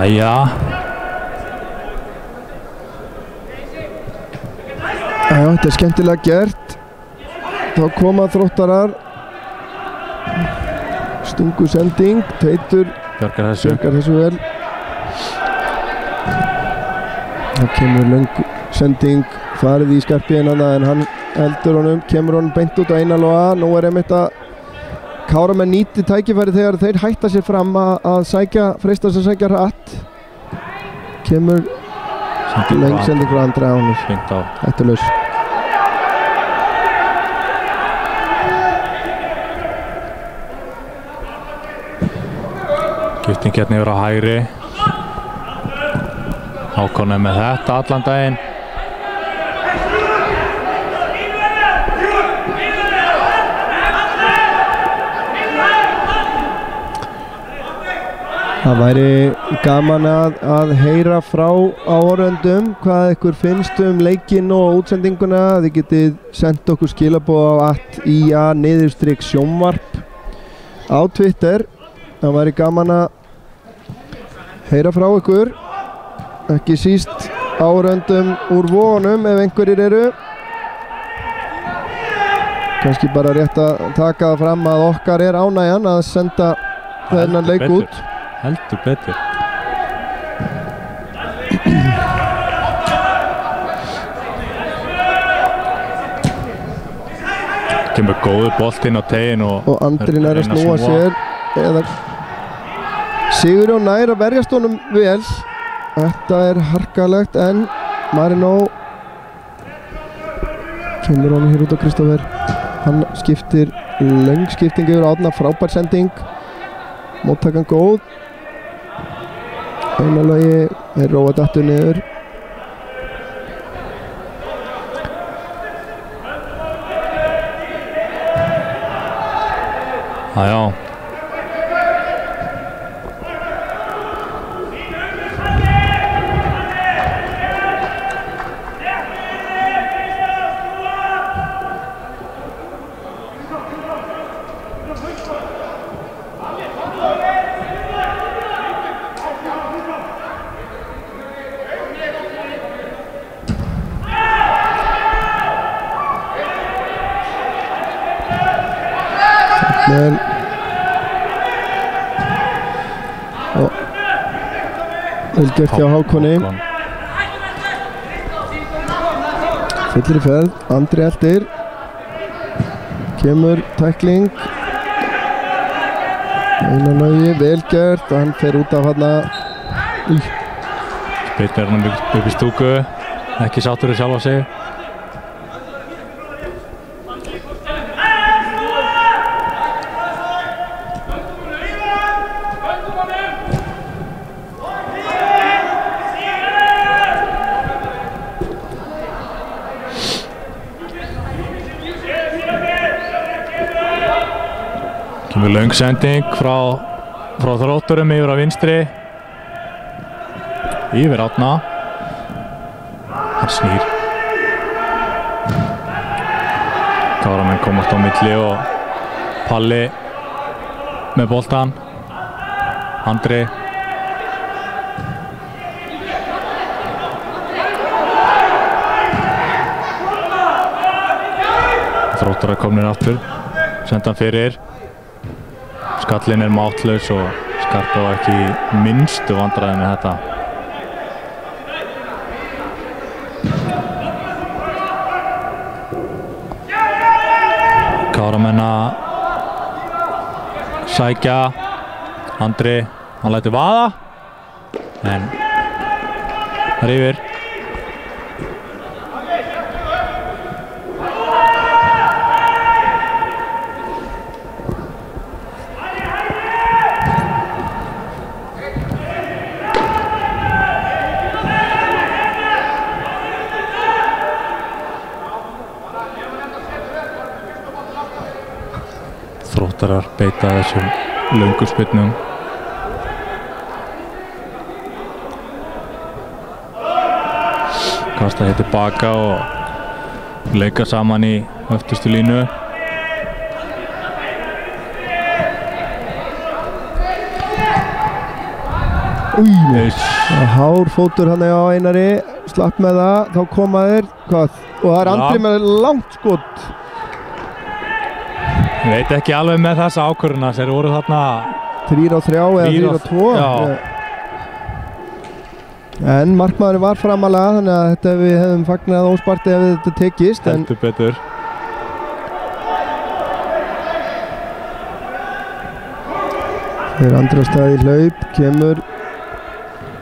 Jæja. Þetta er skemmtilega gert. Þá koma Þróttarar. Stungu sending. Teitur bjargar þessu vel. Það kemur löng sending, farið í Skarphéðinn en hann heldur honum, kemur honum beint út á Einarloga. Nú er einmitt að Káramenn nýti tækifæri þegar þeir hætta sér fram að freistast að sækja hratt. Kemur löng sending frá Andra ánur. Hættulaus. Skipting hérna yfir á hægri. Hákon er með þetta allan daginn. Það væri gaman að heyra frá áhorfendum hvað ykkur finnst leikinn og útsendinguna. Þið getið sendt okkur skilaboð á @ia_sjónvarp á Twitter. Það væri gaman að heyra frá ykkur, ekki síst áhorfendum úr Vogunum ef einhverjir eru. Kannski bara rétt að taka það fram að okkar er ánægjan að senda þennan leik út. Heldur betur. Kemur góður boltinn á teginn og Andri nær að snúa sér. Sigurjón nær að verjast honum vel. Þetta er harkalegt en Marino kemur honum hér út á Kristoffer. Hann skiptir löng skipting yfir Árna, frábær sending, móttakan góð. Einar Logi er róa dattur niður. Já. Vel gert hjá Hákoni. Fyllri ferð, Andri eldir, kemur tækling, Einar Logi, vel gert og hann fer út af hérna. Spillir hann upp í stúku, ekki sáttur í sjálfa sig. Kemur löng sending frá Þrótturum yfir á vinstri. Yfir Árna. Hann snýr. Káramenn komast á milli og Palli með boltan. Andri. Þrótturar komnir aftur. Senda hann fyrir. Skallinn er máttlaus og Skarpa var ekki minnstu vandræði með þetta. Káramenn að sækja. Andri, hann lætur vaða en það er yfir. Þróttarar beita þessum löngu spyrnum. Kasta hér tilbaka og leika saman í öftustu línu. Hár fótur hann á Einari, slapp með það, þá koma þeir, hvað? Og það er Andri með langt skot. Ég veit ekki alveg með þessa ákvörðuna, þeir voru þarna 3-3 eða 3-2. En markmaðurinn var framalega, þannig að þetta við hefðum fagnað ósparti ef þetta tekist. Heldur betur. Þeir Andri á stað í hlaup, kemur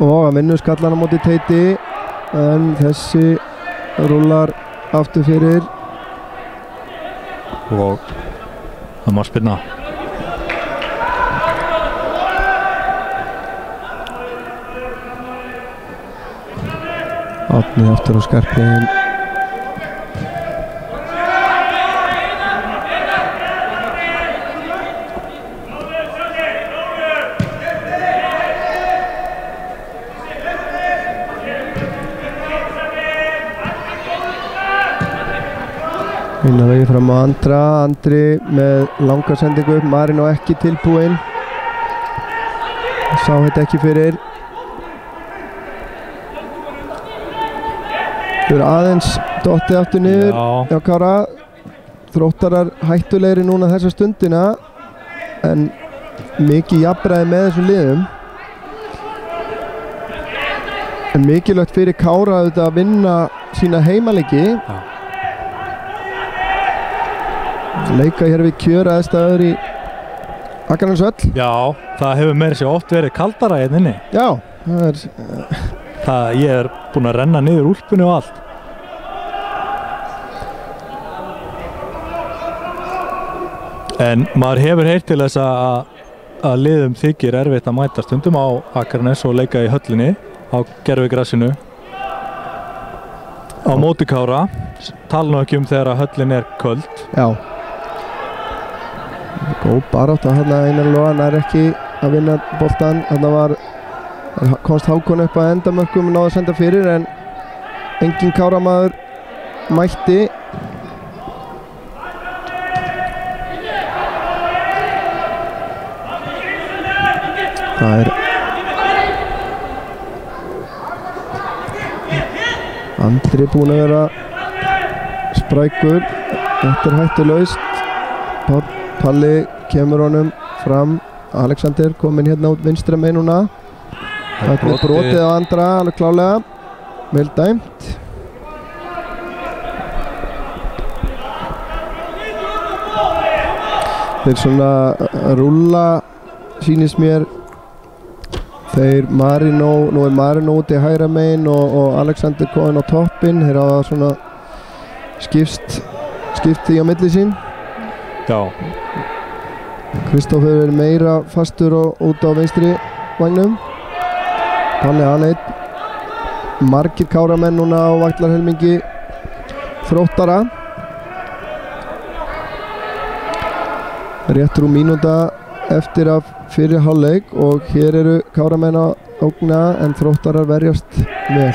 og að minnu skallan á móti Teiti, en þessi rúlar aftur fyrir. Og það má spyrna. Árni aftur á Skarphéðin. Einar Logi fram á Andri með langa sendingu upp, Marino ekki tilbúinn. Sá þetta ekki fyrir. Þau eru aðeins dottið aftur niður hjá Kára. Þróttarar hættulegri núna þessa stundina en mikið jafnræði með þessum liðum. En mikilvægt fyrir Kára auðvitað að vinna sína heimaleiki. Leika hér við kjöraðstæður í Akraneshöll. Já, það hefur meira sér oft verið kaldara hérna inni. Já, ég er búinn að renna niður úlpunni og allt. En maður hefur heyrt til þess að liðum þykir erfitt að mæta stundum á Akranes og leika í höllinni á gervigrassinu á móti Kára, tala nú ekki þegar að höllin er köld. Já. Góð barátta hérna Einar Logan er ekki að vinna boltan. Hérna komst Hákon upp að endamörkum og náði að senda fyrir en engin Káramaður mætti. Það er Andri búinn að vera sprækur. Þetta er hættulaust. Palli kemur honum fram. Alexander kominn hérna út vinstra megin núna. Þetta er brotið á Andra alveg klálega. Vel dæmt. Þeir svona rúlla sýnist mér. Þeir Marino, nú er Marino úti hægra megin og Alexander kominn á toppinn. Þeir hafa svona skipt því á milli sín. Já. Kristófer er meira fastur og út á vinstri vagnum. Palli Aleit. Margir Káramenn núna á vaklarhelmingi Þróttara. Rétt rúm mínúta eftir af fyrir hálfleik og hér eru Káramenn að ógna en Þróttarar verjast vel.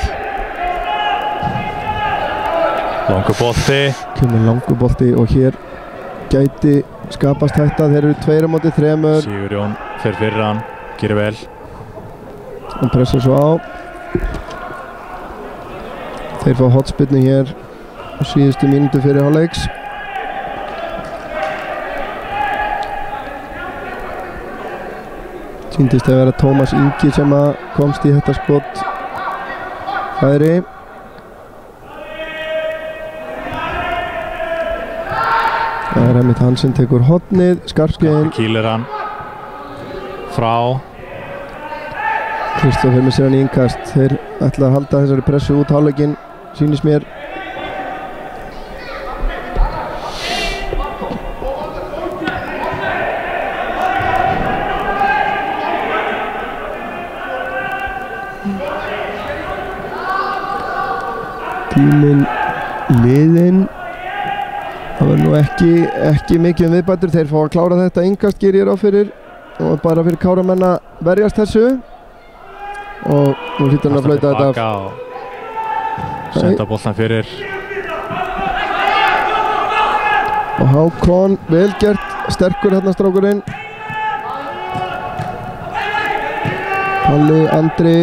Langur bolti. Kemur langur bolti og hér gæti skapast hætta. Þeir eru 2-3. Sigurjón fer fyrir hann, gerir vel. Hann pressar svo á. Þeir fá hotspinnu hér á síðustu mínútu fyrir hálfleiks. Sýndist að vera Tómas Ingi sem að komst í þetta skot færi. Það er einmitt hann sem tekur hornið, skarpskeiðin. Kýlir hann frá. Kristófer með sér hann í innkast. Þeir ætla að halda þessari pressu út hálfleikinn, sýnist mér. Tíminn liðinn. Það var nú ekki mikið viðbætur. Þeir fá að klára þetta innkast gerir ég ráð fyrir og bara fyrir Káramenn að verjast þessu og nú hlýtur hann að flauta þetta af. Senda boltan fyrir. Og Hákon, vel gert, sterkur hérna strákurinn. Palli, Andri.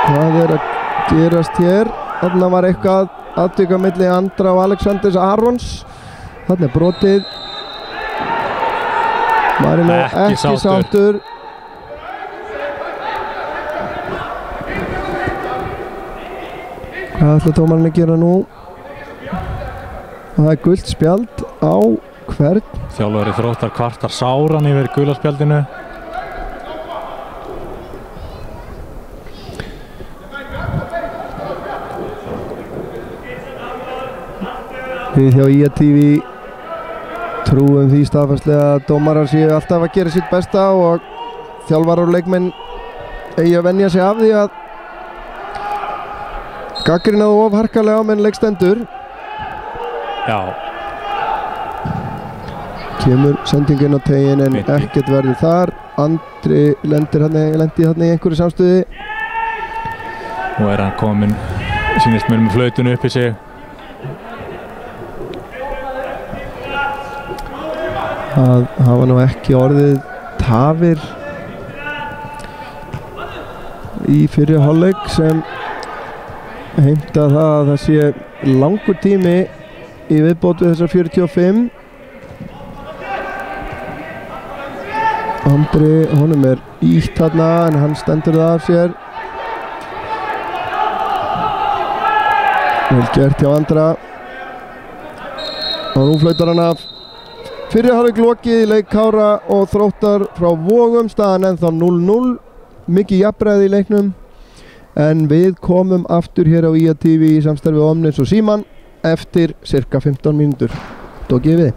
Hvað er að gerast hér? Þarna var eitthvað atvik á milli Andra og Alexanders Arons. Þarna er brotið. Marino ekki sáttur. Hvað ætla dómarinn að gera nú? Það er gult spjald á hvern? Þjálfari Þróttar kvartar sáran yfir gula spjaldinu. Við hjá IATV trúum því staðfastlega að dómarar séu alltaf að gera sitt besta og þjálfarar og leikmenn eigi að venja sig af því að gagnrýna of harkalega á menn leikstendur. Já. Kemur sendingin á tegin en ekkert verður þar. Andri lendi hérna í einhverju samstöði. Nú er hann kominn, sýnist mér með flautunu upp í sig. Það hafa nú ekki orðið tafir í fyrri hálfleik sem heimta það að það sé langur tími í viðbót við þessar 45. Andri, honum er ítt þarna en hann stendur það af sér. Vel gert hjá Andra. Og nú flautar hann af. Fyrri hálfleik lokið í leik Kára og Þróttar frá Vogum, staðan ennþá 0-0. Mikið jafnræði í leiknum. En við komum aftur hér á IATV í samstarfi Omnis og Síman eftir cirka 15 mínútur. Tók ég við.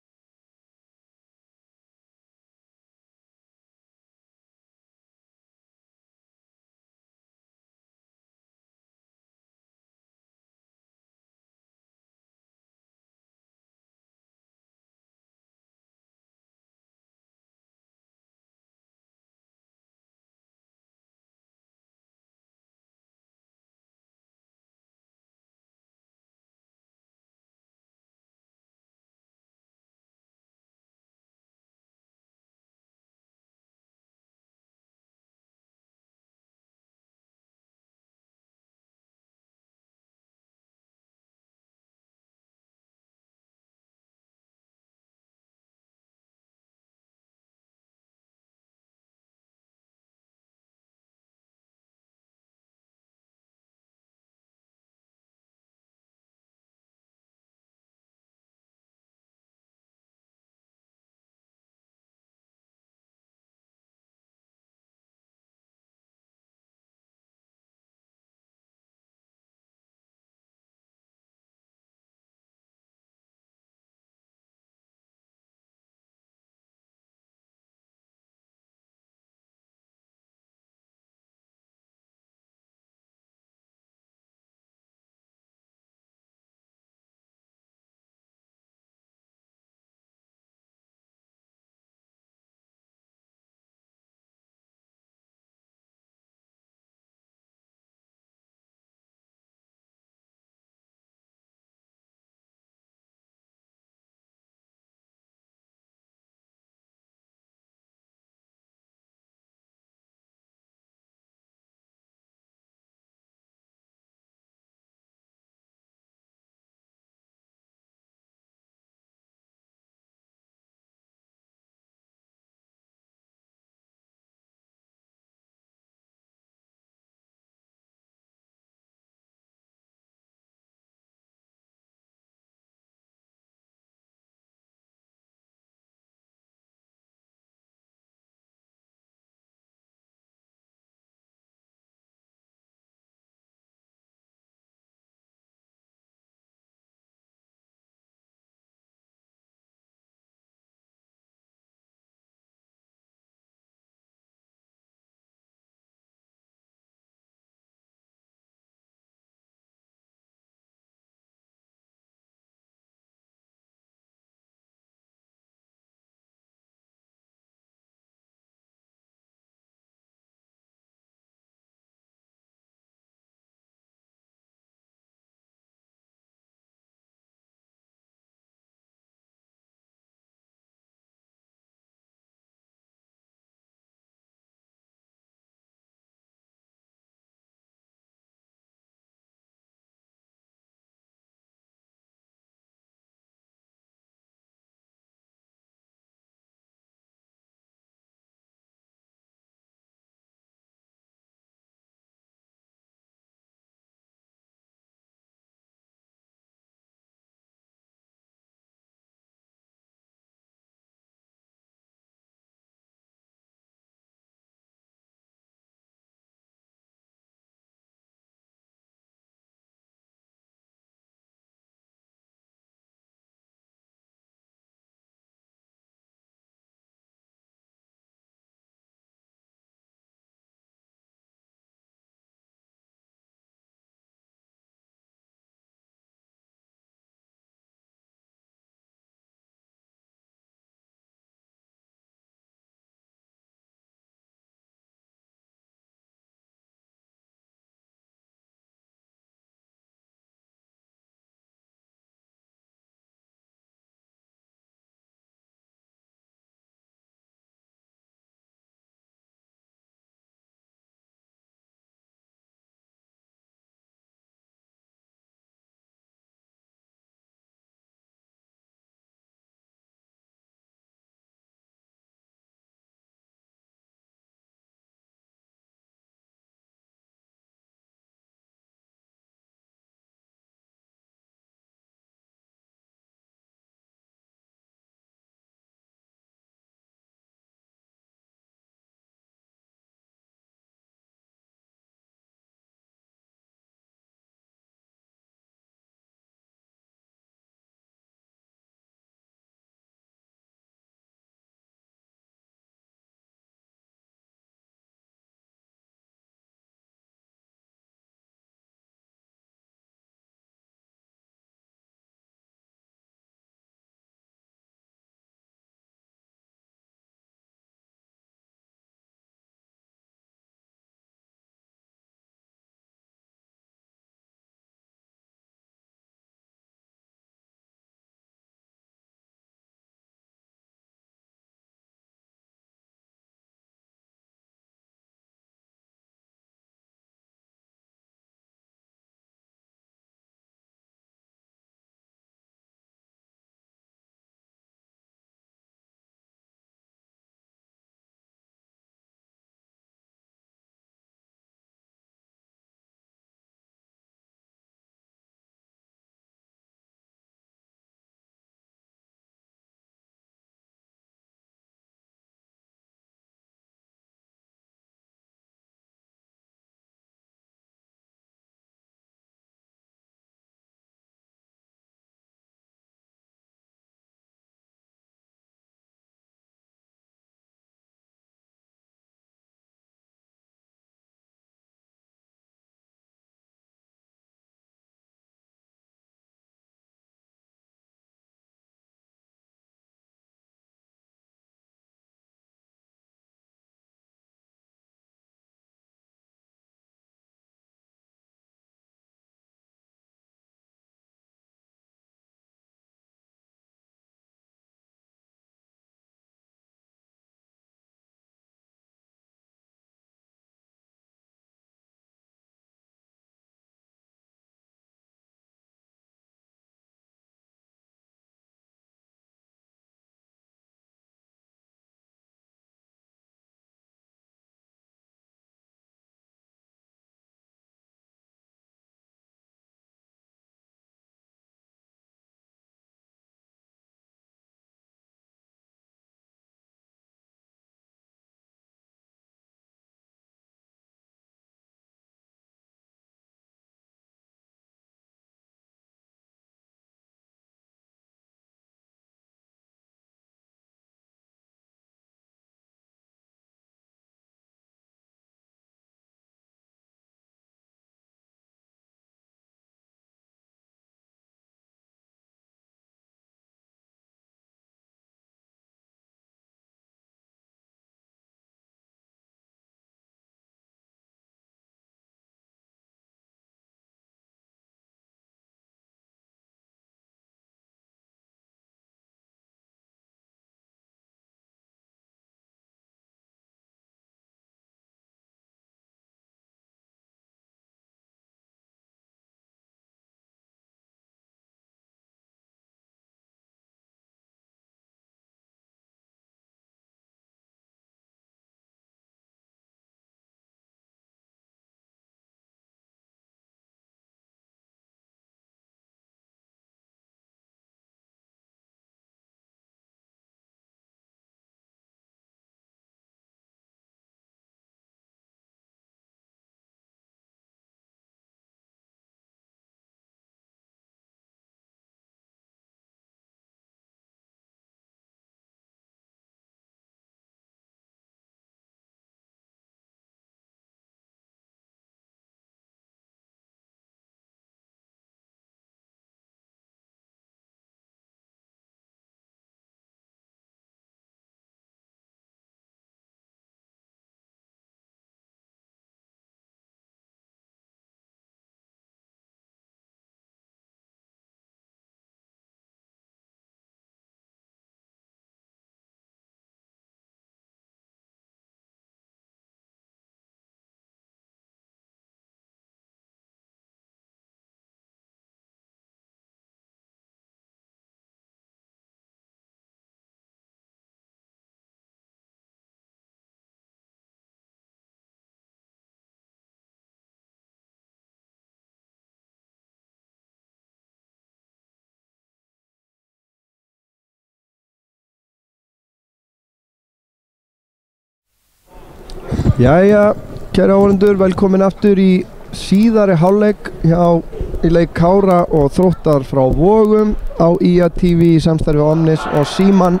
Jæja, kæri áhorfendur, velkomin aftur í síðari hálfleik í leik Kára og Þróttar frá Vogum á IA TV í samstarfi Omnis og Síman.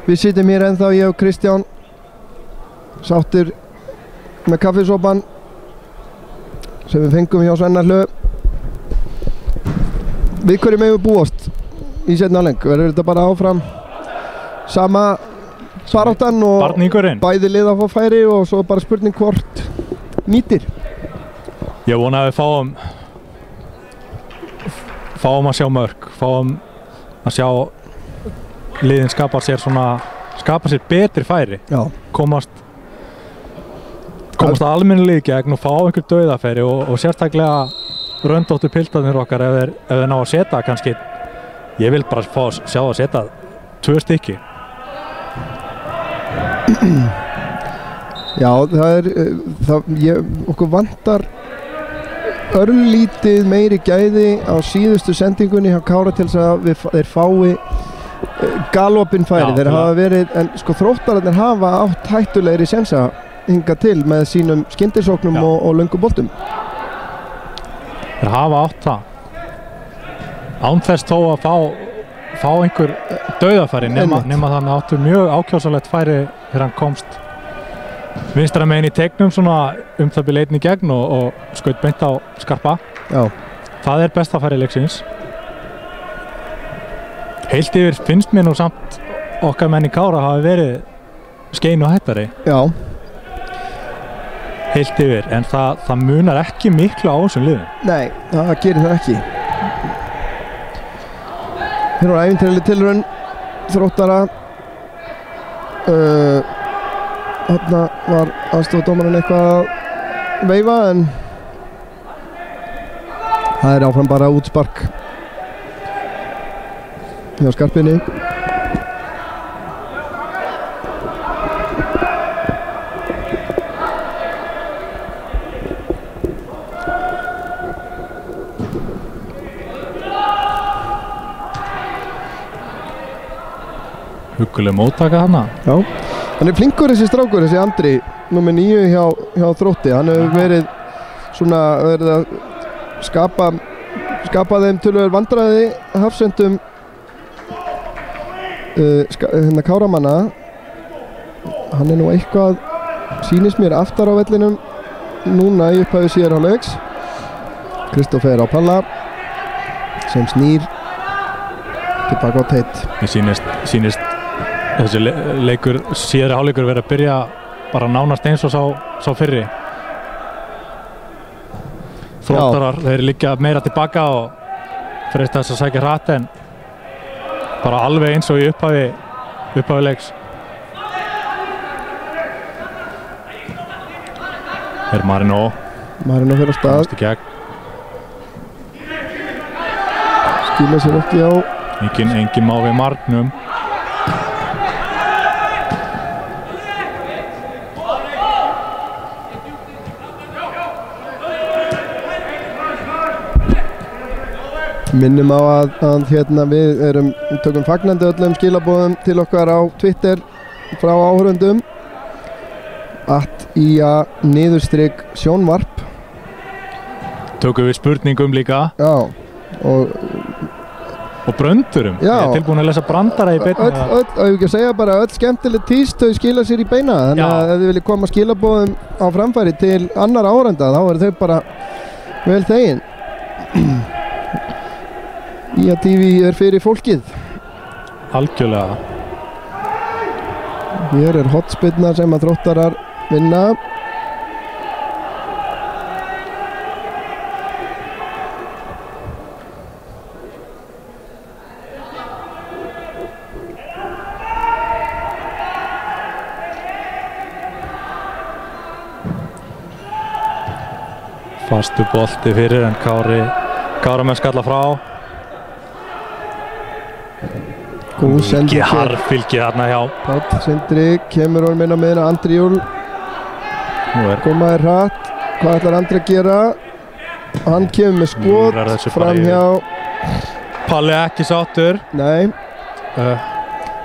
Við sitjum hér ennþá, ég og Kristján, sáttir með kaffisopan sem við fengum hjá Svenna Hlö. Við hverju megum við búast í seinni hálfleik? Verður þetta bara áfram sama baráttan og bæði lið að fá færi og svo bara spurning hvort nýtir? Ég vona að við fáum að sjá mörk, fáum að sjá liðin skapa sér betri færi. Já. Komast að almennilegi gegn og fá einhver dauðafæri og sérstaklega röndóttu piltarnir okkar ef þeir ná að setja kannski, ég vil bara sjá að setja 2 stykki. Já, okkur vantar örlítið meiri gæði á síðustu sendingunni hjá Kára til þess að þeir fái galopin færi. Þeir hafa verið, en sko Þróttararnir hafa átt hættulegri sénsa hingað til með sínum skyndisóknum og löngum boltum. Þeir hafa átt það. Án þess þó að fá einhver dauðafæri nema þannig áttu mjög ákjósalegt færi þegar hann komst vinstra megin í tegnum svona það byrja einn í gegn og skaut beint á Skarpa. Já. Það er besta færi leiksins. Heilt yfir finnst mér nú samt okkar menn í Kára hafi verið skein og hættari. Já. Heilt yfir, en það munar ekki miklu á þessum liðum. Nei, það gerir það ekki. Hér var ævintýraleg tilraun Þróttara. Þarna var aðstofadómarinn eitthvað að veifa en það er áfram bara útspark hjá Skarpinni. Hugguleg móttaka hana. Já. Hann er flinkur þessi strákur, þessi Andri, númer 9 hjá Þrótti. Hann hefur verið að skapa þeim töluvert vandræði hafsendum Káramanna. Hann er nú eitthvað, sýnist mér, aftar á vellinum núna í upphafi síðari hálfleiks. Kristófer á palla sem snýr tilbaka á teitt. Mér sýnist þessi leikur, síðari hálfleikur verið að byrja bara nánast eins og sá fyrri. Þróttarar, þeir liggja meira tilbaka og freista þess að sækja hratt en bara alveg eins og í upphafi leiks. Hér Marino fyrir á stað. Skila sér ekki á. Engin má við margnum. Minnum á að við tökum fagnandi öllum skilaboðum til okkar á Twitter frá áhorfendum @ia_sjónvarp. Tökum við spurningum líka. Já. Og bröndurum. Já. Ég er tilbúin að lesa brandara í beinna. Ég ekki að segja bara öll skemmtileg tíst þau skila sér í beina. Þannig að ef þið viljið koma skilabóðum á framfæri til annar áhorfenda þá eru þau bara vel þegin. IA TV er fyrir fólkið. Algjörlega. Hér er hotspinna sem að Þróttarar vinna. Fastu bolti fyrir en Káramenn skalla frá. Mikið harðfylgi þarna hjá Páll Sindri kemur honum inn á miðjuna. Andri Júl komaði hratt. Hvað ætlar Andri að gera? Hann kemur með skot fram hjá Palli ekki sáttur. Nei.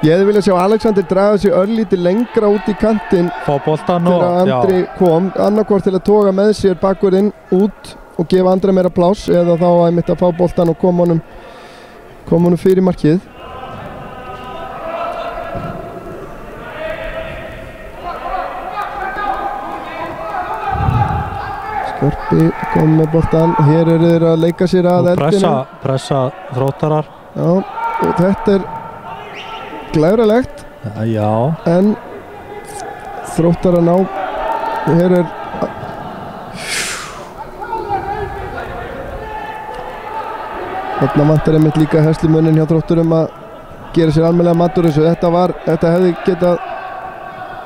Ég hefði viljað sjá Alexander draga sig örlítið lengra út í kantinn fá boltan þegar Andri kom, annarkvort til að toga með sér bakvörðinn út og gefa Andra meira pláss eða þá einmitt að fá boltan og koma honum fyrir markið. Skörpi kom með boltan, hér eru þeir að leika sér að eldinu. Pressa Þróttarar. Já, og þetta er glæralegt. Já. En Þróttar að ná, hér er þarna vantar einmitt líka herslumuninn hjá Þrótturum að gera sér almennilega mat úr þessu. Þetta hefði getað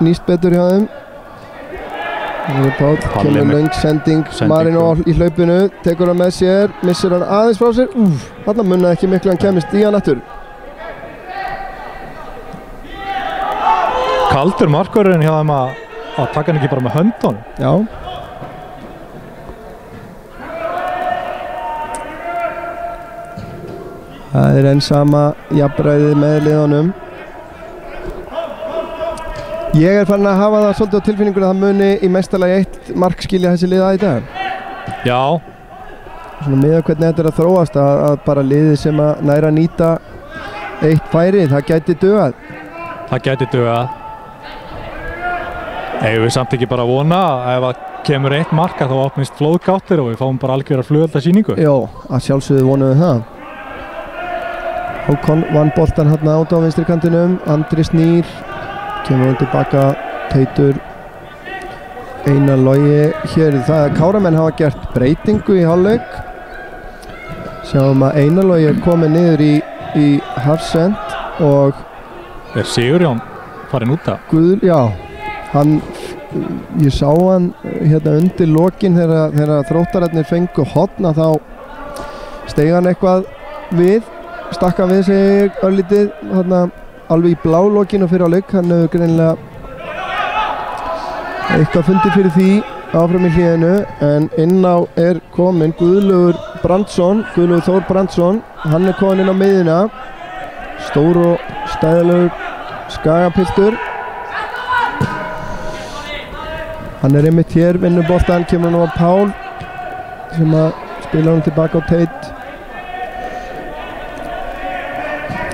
nýst betur hjá þeim. Páll, kemur löng sending, Marino í hlaupinu, tekur hann með sér, missir hann aðeins frá sér. Þarna munnaði ekki miklu hann kemist í hann aftur. Kaldur markvörðurinn hjá þeim að taka hann ekki bara með höndunum. Já. Það er enn sama jafnræðið með liðunum. Ég er farin að hafa það svolítið á tilfinningunni að það muni í mestalagi 1 mark skilja þessi liða í dag. Já. Svona miðað hvernig þetta er að þróast að bara liðið sem að næra nýta 1 færi, það gæti dugað. Það gæti dugað. Eigum við samt ekki bara að vona að ef það kemur 1 mark þá opnist flóðgáttir og við fáum bara algjörða flugeldasýningu. Já, að sjálfsögðu vonum við það. Hákon vann boltan hérna át á vinstri kantinum, Andri snýr, kemur hún tilbaka, Teitur, Einar Logi. Hér er það að Káramenn hafa gert breytingu í hálfleik. Sjáum að Einar Logi er komið niður í hafsend og er Sigurjón farin út af? Já, ég sá hann hérna undir lokin þegar Þróttararnir fengu hotna, þá steig hann eitthvað við, stakka við sig örlítið hérna alveg í blá lokinu fyrir áleik. Hann hefur greinilega eitthvað fundið fyrir því áfram í hliðinu, en inn á er kominn Guðlaugur Þór Brandsson. Hann er kominn inn á miðjuna, stór og stæðilegur skagapiltur. Hann er einmitt hér, vinnur boltan, kemur nú á Pál sem að spila hann tilbaka á Teit.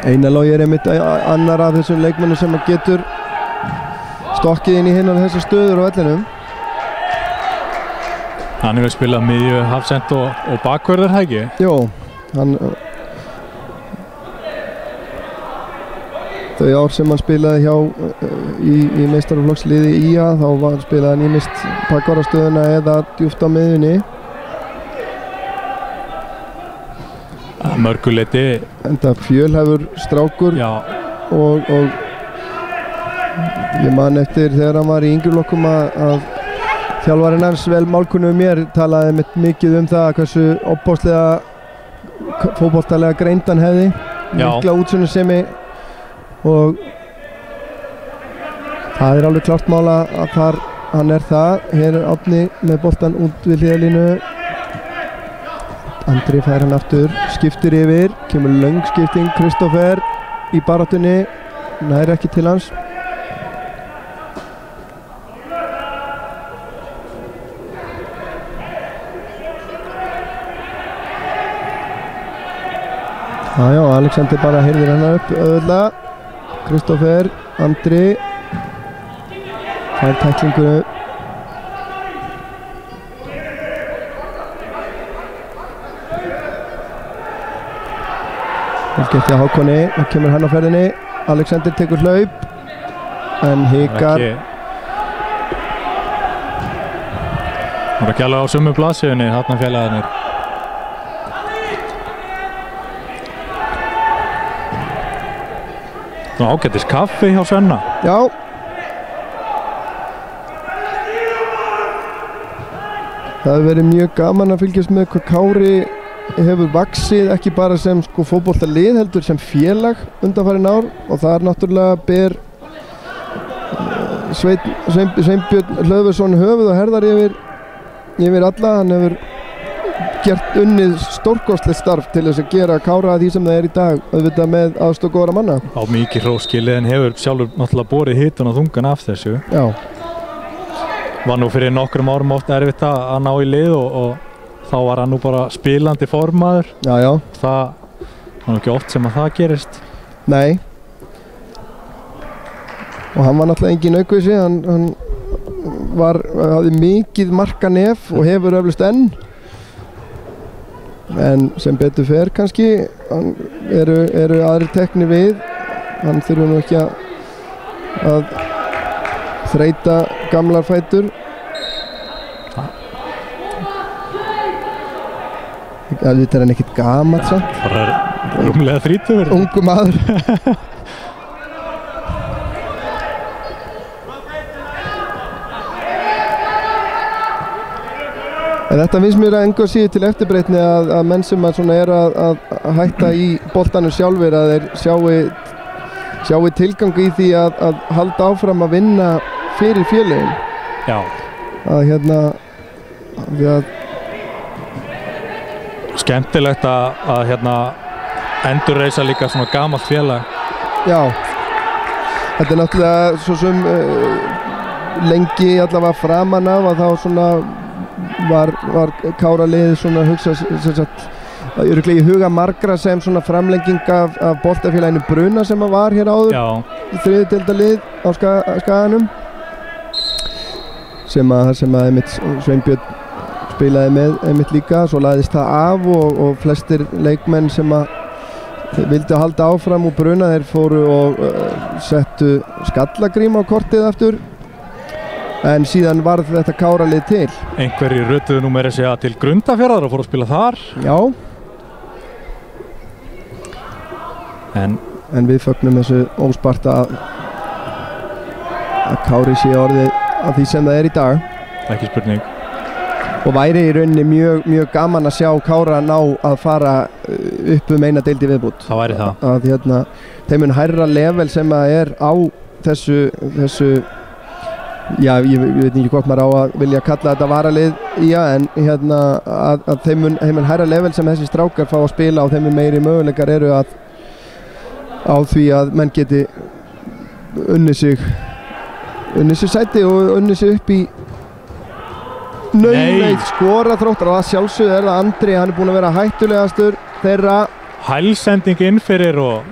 Einar Logi er einmitt annar af þessum leikmennum sem að getur stokkið inn í hinnar þessar stöður á vellinum. Hann hefur spilað miðju, hafsend og bakvörður, ekki? Jó, þau ár sem hann spilaði hjá í meistaraflokksliði IA, þá spilaði hann ýmist bakvarðarstöðuna eða djúpt á miðjunni. Mörguleiti. Enda fjölhæfur strákur. Já. Og ég man eftir þegar hann var í yngri flokkum að þjálfarinn hans vel málkunnugur mér talaði mikið um það hversu opbóðslega fótboltalega greind hann hefði. Mikla útsunnusemi og það er alveg klárt mál að þar hann er það. Hér er Árni með boltan út við hliðarlínu. Andri fær hann aftur, skiptir yfir, kemur löng skipting, Kristoffer í baráttunni, nær ekki til hans. Já, Alexander bara heyrðir hann upp auðvitað. Kristoffer, Andri fær tæklingu. Vilgert hjá Hákoni, þá kemur hann á ferðinni. Alexander tekur hlaup en hikar. Það var ekki alveg á sömu blaðsíðunni þarna félagarnir. Það var ágætis kaffi hjá Svenna. Já. Það hefur verið mjög gaman að fylgjast með hvað Kári hefur vaxið, ekki bara sem fótboltalið heldur sem félag undanfarin ár, og það er náttúrulega ber Sveinbjörn Hlöðversson höfuð og herðar yfir alla. Hann hefur unnið stórkostlegt starf til þess að gera Kára því sem það í dag, auðvitað með aðstoð góðra manna. Á mikið hróskilið en hefur sjálfur náttúrulega borið hitan og þungan af þessu. Já. Var nú fyrir nokkrum árum oft erfitt að ná í lið og þá var hann nú bara spilandi formaður. Já, já. Það var ekki oft sem að það gerist. Nei. Og hann var náttúrulega engin aukvisi, hann hafði mikið marka nef og hefur eflaust enn. En sem betur fer kannski, eru aðrir teknir við. Hann þurfa nú ekki að þreyta gamlar fætur. Þetta hann ekkert gamall samt. Bara rúmlega 30. Ungu maður. En þetta finnst mér að engu að síðu til eftirbreytni að menn sem eru að hætta í boltanum sjálfur að þeir sjái tilgang í því að halda áfram að vinna fyrir félögin. Já. Að skemmtilegt að endurreisa líka svona gamalt félag. Já. Þetta náttúrulega svo sem lengi allavega framan af að þá svona var Kára liðið svona hugsað örugglega í huga margra sem svona framlenging af boltafélaginu Bruna sem var hér áður. Já. Í þriðju deildarlið á Skaganum sem að einmitt Sveinbjörn spilaði með einmitt líka, svo lagðist það af og flestir leikmenn sem að vildu halda áfram úr Bruna þeir fóru og settu Skallagrím á kortið aftur. En síðan varð þetta Kára-lið til. Einhverjir rötuðu nú meira að segja til Grundarfjarðar og fóru að spila þar. Já. En við fögnum þessu ósparta að Kári sé orðið af því sem það í dag. Ekki spurning. Og væri í rauninni mjög gaman að sjá Kára ná að fara upp eina deild í viðbútt. Það væri það. Að þeim mun hærra level sem að á þessu já, ég veit ekki hvort maður á að vilja kalla þetta varalið en að þeim mun hærra level sem þessi strákar fá að spila og þeim mun meiri möguleikar eru á því að menn geti unnið sig sæti og unnið sig upp í skora Þróttar og að sjálfsögðu það Andri, hann búinn að vera hættulegastur þeirra. Hælsending inn fyrir og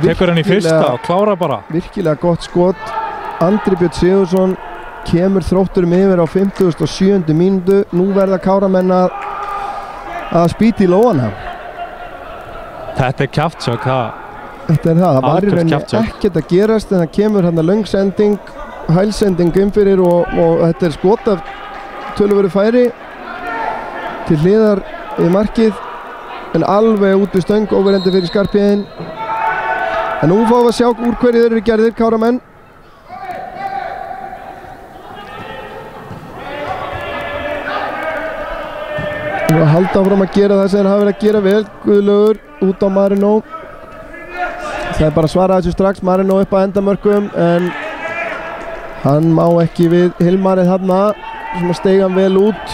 tekur hann í fyrsta og klára bara. Virkilega gott skot. Andri Björn Sigurðsson kemur Þrótturum yfir á 57. mínútu. Nú verða Káramenn að spýta í lóana. Þetta kjaftshögg, Þetta það var í rauninni ekkert að gerast en það kemur hérna löng sending, hælsending fyrir og þetta skot af töluverðu færi til hliðar við markið en alveg út við stöng overendi fyrir Skarphéðinn. En nú fáum við að sjá úr hverju þeir eru gerðir Káramenn. Og að halda áfram að gera það sem þeir hafa verið að gera vel. Guðlaugur út á Marino. Það bara að svara þessu strax. Marino upp að endamörkum en hann má ekki við Hilmarið þarna sem að steiga hann vel út.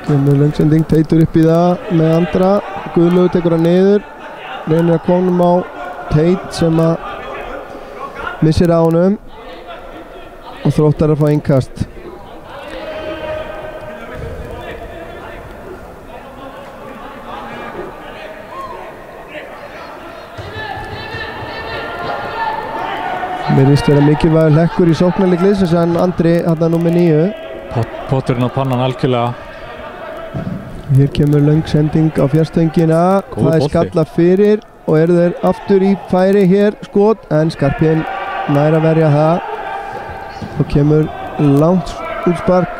Kemur löngsending, Teitur upp í það með Andra. Guðlaugur tekur hann niður. Reynir að komum á Teit sem að missir á honum. Og Þróttar að fá innkast. Mér finnst vera mikilvægur hlekkur í sóknarleik liðsins en Andri þarna númer 9. Potturinn á pannan algjörlega. Hér kemur löng sending á fjarstöngina. Það skalla fyrir og eru þeir aftur í færi hér skot en Skarphéðinn nær að verja það. Og kemur langt útspark.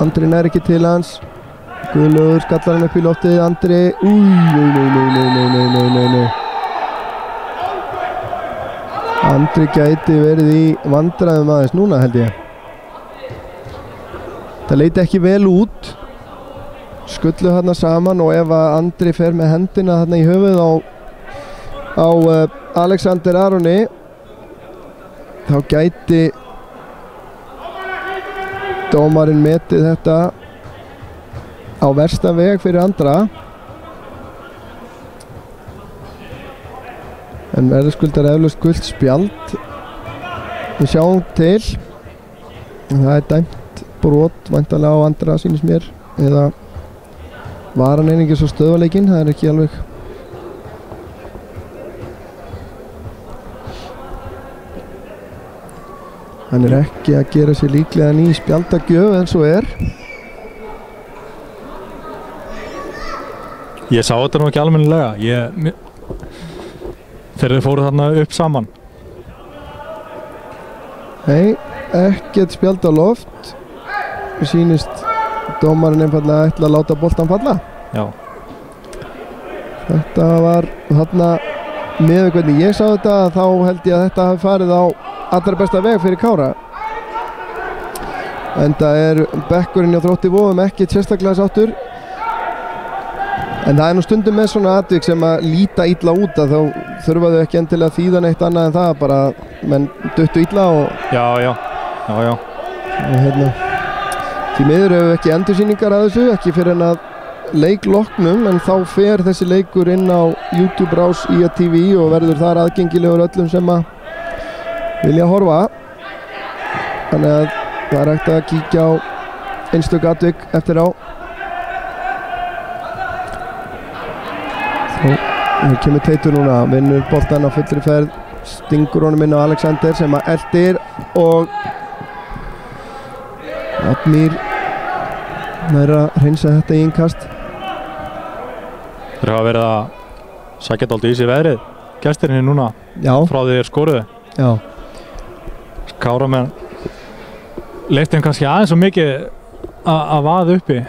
Andri nær ekki til hans. Guðlaugur skallar hann upp í loftið. Andri, nei. Andri gæti verið í vandræðum aðeins núna held ég. Það leit ekki vel út. skullu þarna saman og ef að Andri fer með hendina þarna í höfuð á Alexander Aroni þá gæti dómarinn metið þetta á versta veg fyrir Andra en verðskuldar eflaust gult spjald. Við sjáum til það dæmt brot væntanlega á Andra sýnist mér eða var hann einungis á stöðvarleikinn, það ekki alveg hann ekki að gera sér líklega ný spjaldagjöf en svo Ég sá þetta nú ekki almennilega þegar þið fóru þarna upp saman. Nei, ekkert spjald á loft. Mér sýnist dómarinn einfallega ætla að láta boltan falla. Já. Þetta var þarna með hvernig ég sá þetta þá held ég að þetta hafi farið á allra besta veg fyrir Kára. Enda bekkurinn hjá Þrótti Vogum ekkert sérstaklega sáttur. En það nú stundum með svona atvik sem að líta illa út að þá þurfa þau ekki endilega þýða neitt annað en það bara menn duttu illa og Já. Og því miður hefur ekki endursýningar að þessu, ekki fyrir en að leikloknum en þá fer þessi leikur inn á YouTube rás IATV og verður þar aðgengilegur öllum sem að vilja horfa. Þannig að það hægt að kíkja á einstök atvik eftir á. Hér kemur Teitur núna, vinnur boltan á fullri ferð, stingur honum inn á Alexander sem að eldir og Admir nær að hreinsa þetta í innkast. Þeir hafa verið að sækja dálítið í sig veðrið, gestirinn núna. Já. Frá því þeir skoruðu. Já. Káramenn leyfti þeim kannski aðeins svo mikið að vaða uppi.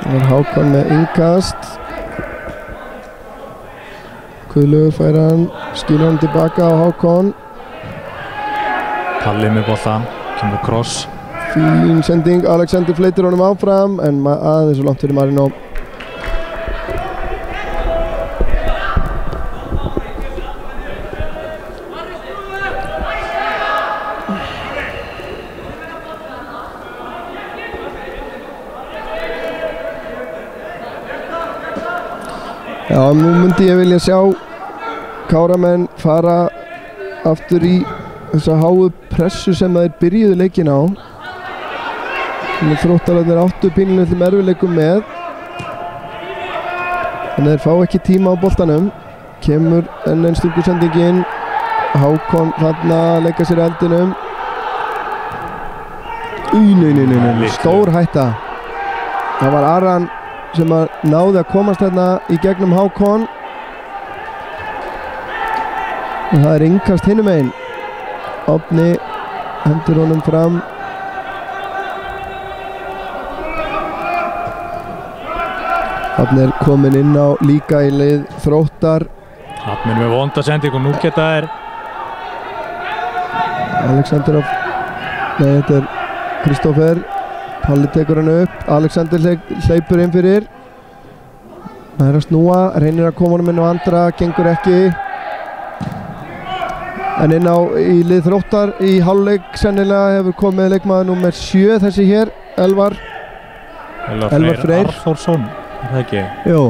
Það var Hákon með innkast. Guðlaugur fær hann, skilur hann tilbaka á Hákon. Palli með boltan, kemur kross. Fín sending, Alexander fleitir honum áfram en aðeins svo langt fyrir Marino. Já, nú myndi ég vilja sjá Káramenn fara aftur í þessa háu pressu sem þeir byrjuðu leikinn á. Þróttararnir áttu pínulítlum erfiðleikum með. En þeir fá ekki tíma á boltanum. Kemur enn einn stungusendingin. Hákon þarna að leika sér eldinum. Nei, stór hætta. Það var Aran sem að náði að komast hérna í gegnum Hákon og það innkast hinum einn. Árni hendur honum fram. Árni kominn inn á líka í lið Þróttar. Árni með vonda sending og nú geta Alexander þetta Kristoffer. Palli tekur hann upp, Alexander hleypur inn fyrir. Það að snúa, reynir að koma honum inn á Andra, gengur ekki. En inn á í lið Þróttar í hálfleik sennilega hefur komið leikmaður númer 7 þessi hér, Elvar Freyr Arþórsson, það ekki? Jú.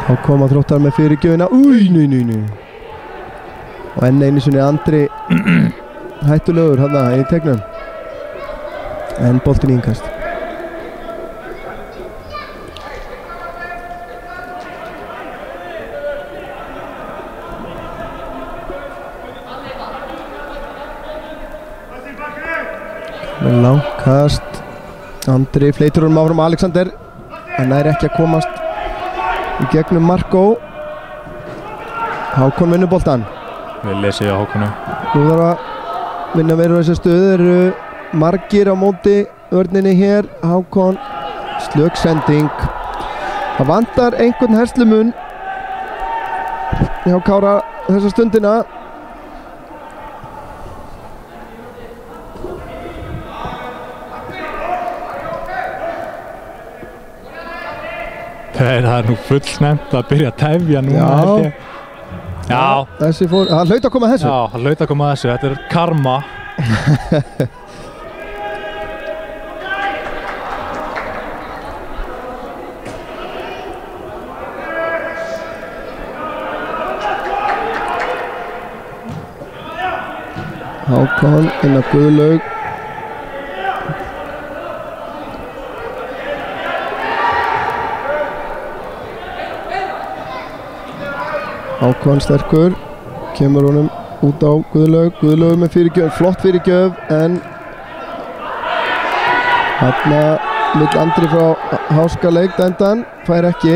Þá koma Þróttar með fyrirgjöfina. Nei. Og enn einu sinni Andri hættulegur þarna í tegnum. En boltin í innkast. Langkast. Andri fleitur honum áfram Alexander. Hann nær ekki að komast í gegnum Marko. Hákon vinnur boltan. Við lesið á Hákonu. Nú þarf að vinna verið á þessu stöðu. Margir á móti örninni hér. Hákon, slök sending. Það vantar einhvern herslumun hjá Kára þessa stundina. Það er nú fullsnefnt að byrja að tefja núna, held ég. Já. Þessi fór, hann hlaut að koma að þessu. Já, hann hlaut að koma að þessu. Þetta er karma. Hákon inn á Guðlaug. Hákon sterkur, kemur honum út á Guðlaug. Guðlaug með fyrirgjöf, flott fyrirgjöf, en þarna vill Andri frá Háskaleik dæmdan, fær ekki.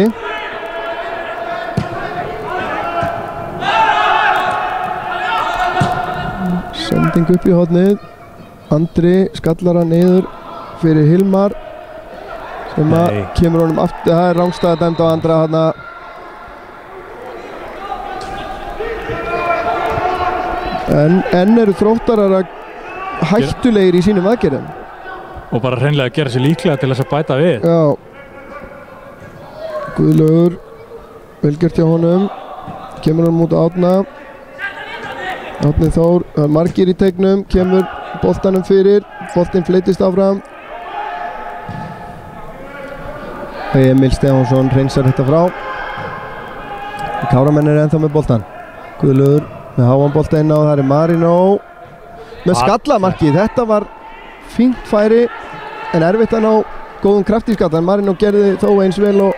Sending upp í hornið. Andri skallar hann niður fyrir Hilmar sem að kemur honum aftur. Það er rangstæða dæmd á Andra þarna. En eru Þróttarar hættulegir í sínum aðgerðum og bara hreinlega gera sér líklega til þess að bæta við. Já. Guðlaugur, velgjört hjá honum, kemur hann út á Árna. Árni Þór, það er margir í teignum, kemur boltanum fyrir, boltinn fleitist áfram. Emil Stefánsson hreinsar þetta frá. Káramenn er ennþá með boltan. Guðlaugur með háan bolta inn á, það er Marino með skallamarkið. Þetta var fínt færi en erfitt að ná góðum kraft í skallan. Marino gerði þó eins vel og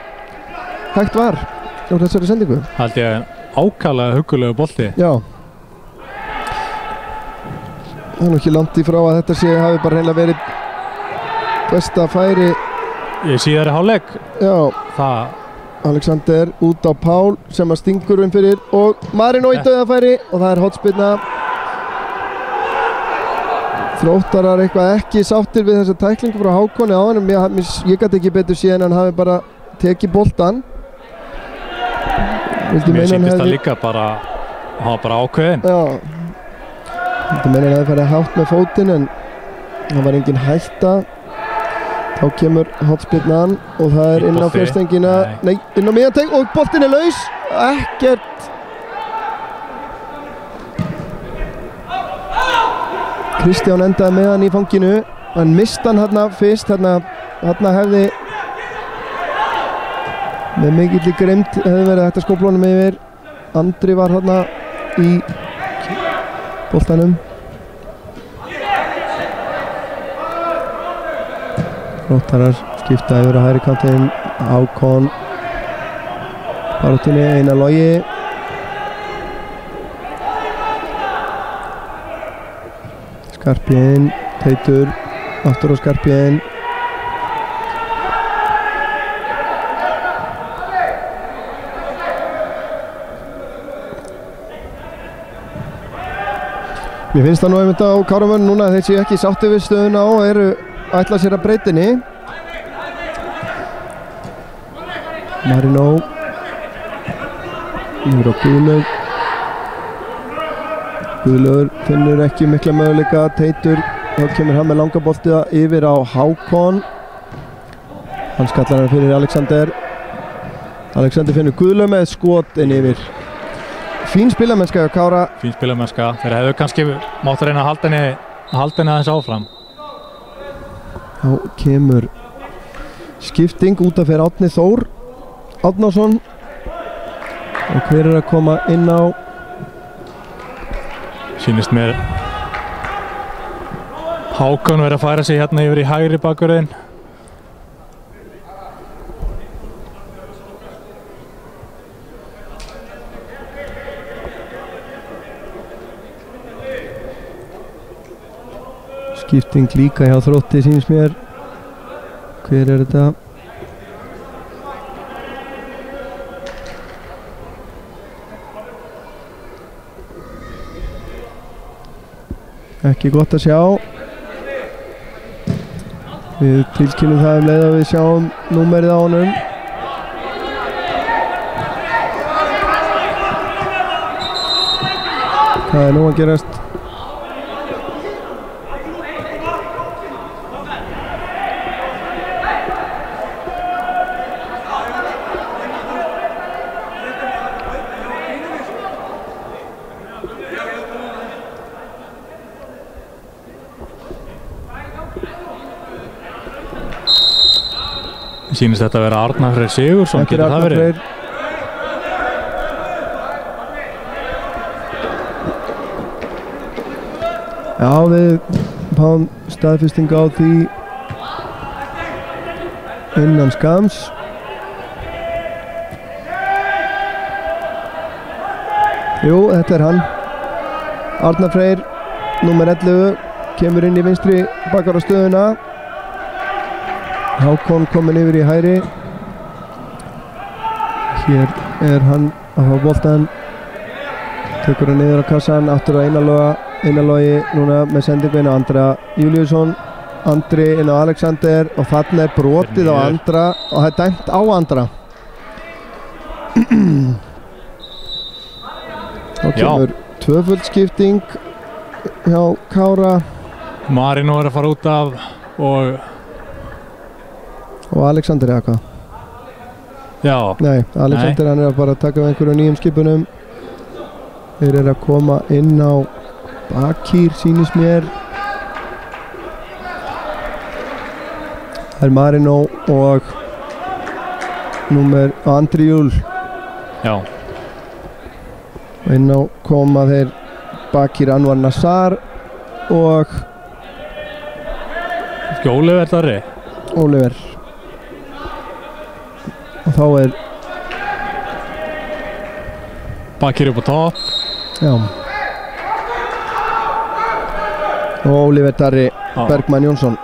hægt var á þessari sendingu. Hald ég ákaflega huggulegu bolti. Já. Það er nú ekki langt í frá að þetta sé hafi bara reynilega verið besta færi í síðari hálfleik. Já. Það Alexander út á Pál sem að stingur fyrir og Marino í dauðafæri og það er hotspinna. Þróttarar eitthvað ekki sáttir við þessa tæklingu frá Hákoni á hann. Ég gæti ekki betur síðan hann hafi bara tekið boltan. Mér sýndist það líka bara, hann var bara ákveðinn. Já. Þetta meina að það færi hátt með fótinn en það var engin hætta. Þá kemur hotspinnan og það er inn á fjárstengina. Nei, inn á miðjanteng og boltinn er laus. Ekkert. Kristján endaði með hann í fanginu. Hann mist hann hérna fyrst. Hérna hefði með mikill grimmd hefði verið hægt að skópla honum yfir. Andri var hérna í boltanum. Þróttarar skipta yfir á hægri kantinn. Hákon baróttunni, Einar Logi. Skarpjén, Teitur aftur á Skarpjén. Mér finnst það nú einmitt á Káramönnum núna að þeir séu ekki sátti við stöðuna og eru ætla sér að breytinni. Marino yfir á Guðlaug. Guðlaugur finnur ekki mikla möguleika. Teitur, þá kemur hann með langa bolta yfir á Hákon. Hann skallar hann fyrir Alexander. Alexander finnur Guðlaug með skot inn yfir. Fín spilamennska hjá Kára. Fín spilamennska. Þeir hefðu kannski mátt að reyna að halda henni aðeins áfram. Þá kemur skipting út af fyrir Árni Þór Árnason. Og hver er að koma inn á? Sýnist mér Hákon verið að færa sig hérna yfir í hægri bakvörðin. Skipting líka hjá Þrótti sýnist mér. Hver er þetta? Ekki gott að sjá. Við tilkynnum það leið að við sjáum númerið á honum. Hvað er nú að gerast? Sýnist þetta að vera Arnar Freyr Sigurðsson, getur það verið? Já, við fáum staðfestingu á því innan skams. Jú, þetta er hann. Arnar Freyr, númer 11, kemur inn í vinstri bakarastöðuna. Hákon komin yfir í hæri. Hér er hann að hafa boltan. Tekur hann niður á kassan, aftur á Einarlogi núna með sendingu inn á Andra Júlíusson. Andri inn á Alexander og þarna er brotið á Andra og það er dæmt á Andra. Þá kemur tvöföldskipting hjá Kára. Marino er að fara út af og Alexander eða hvað? Já. Nei, Alexander hann er að bara taka við einhverju nýjum skipunum. Þeir eru að koma inn á Bakir, sýnist mér. Það er Marino og númer Andri Júl. Já. Inn á koma þeir Bakir Anwar Nassar og Oliver Darri. Oliver. Og þá er Bakir upp á topp. Já. Og Oliver Darri Bergmann Jónsson.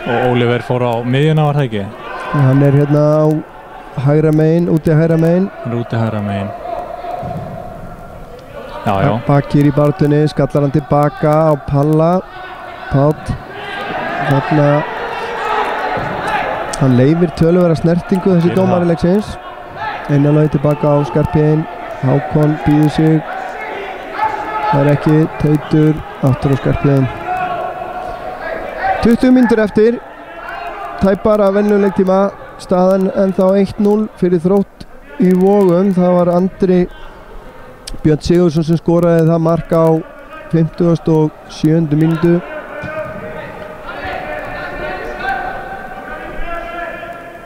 Og Oliver fór á miðjuna, var það ekki? Hann er hérna á hægra megin, úti hægra megin. Hann er úti hægra megin. Já. Bakir í bartunni, skallar hann tilbaka á Palla. Páll. Þarna hann leifir töluvera snertingu þessi dómari leiksins. Einarlogi tilbaka á Skarphéðinn. Hákon býður sig. Það er ekki, Teitur aftur á Skarphéðinn. 20 mínútur eftir, tæpara venjuleiktíma, staðan ennþá 1-0 fyrir Þrótt í Vogum. Það var Andri Björn Sigurðsson sem skoraði það mark á 57. mínútu.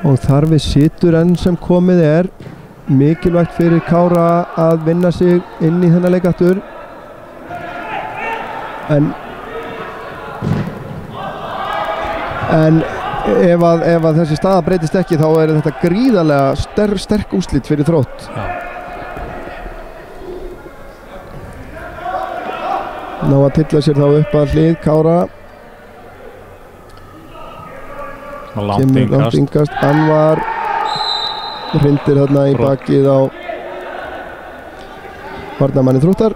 Og þar við situr enn sem komið er. Mikilvægt fyrir Kára að vinna sig inn í þennan leik aftur. En ef að þessi staða breytist ekki þá er þetta gríðarlega sterk úrslit fyrir Þrótt. Já. Ná að tilla sér þá upp að hlið Kára. Langt yngast. Anwar hrindir þarna í bakið á varnarmanni Þróttar.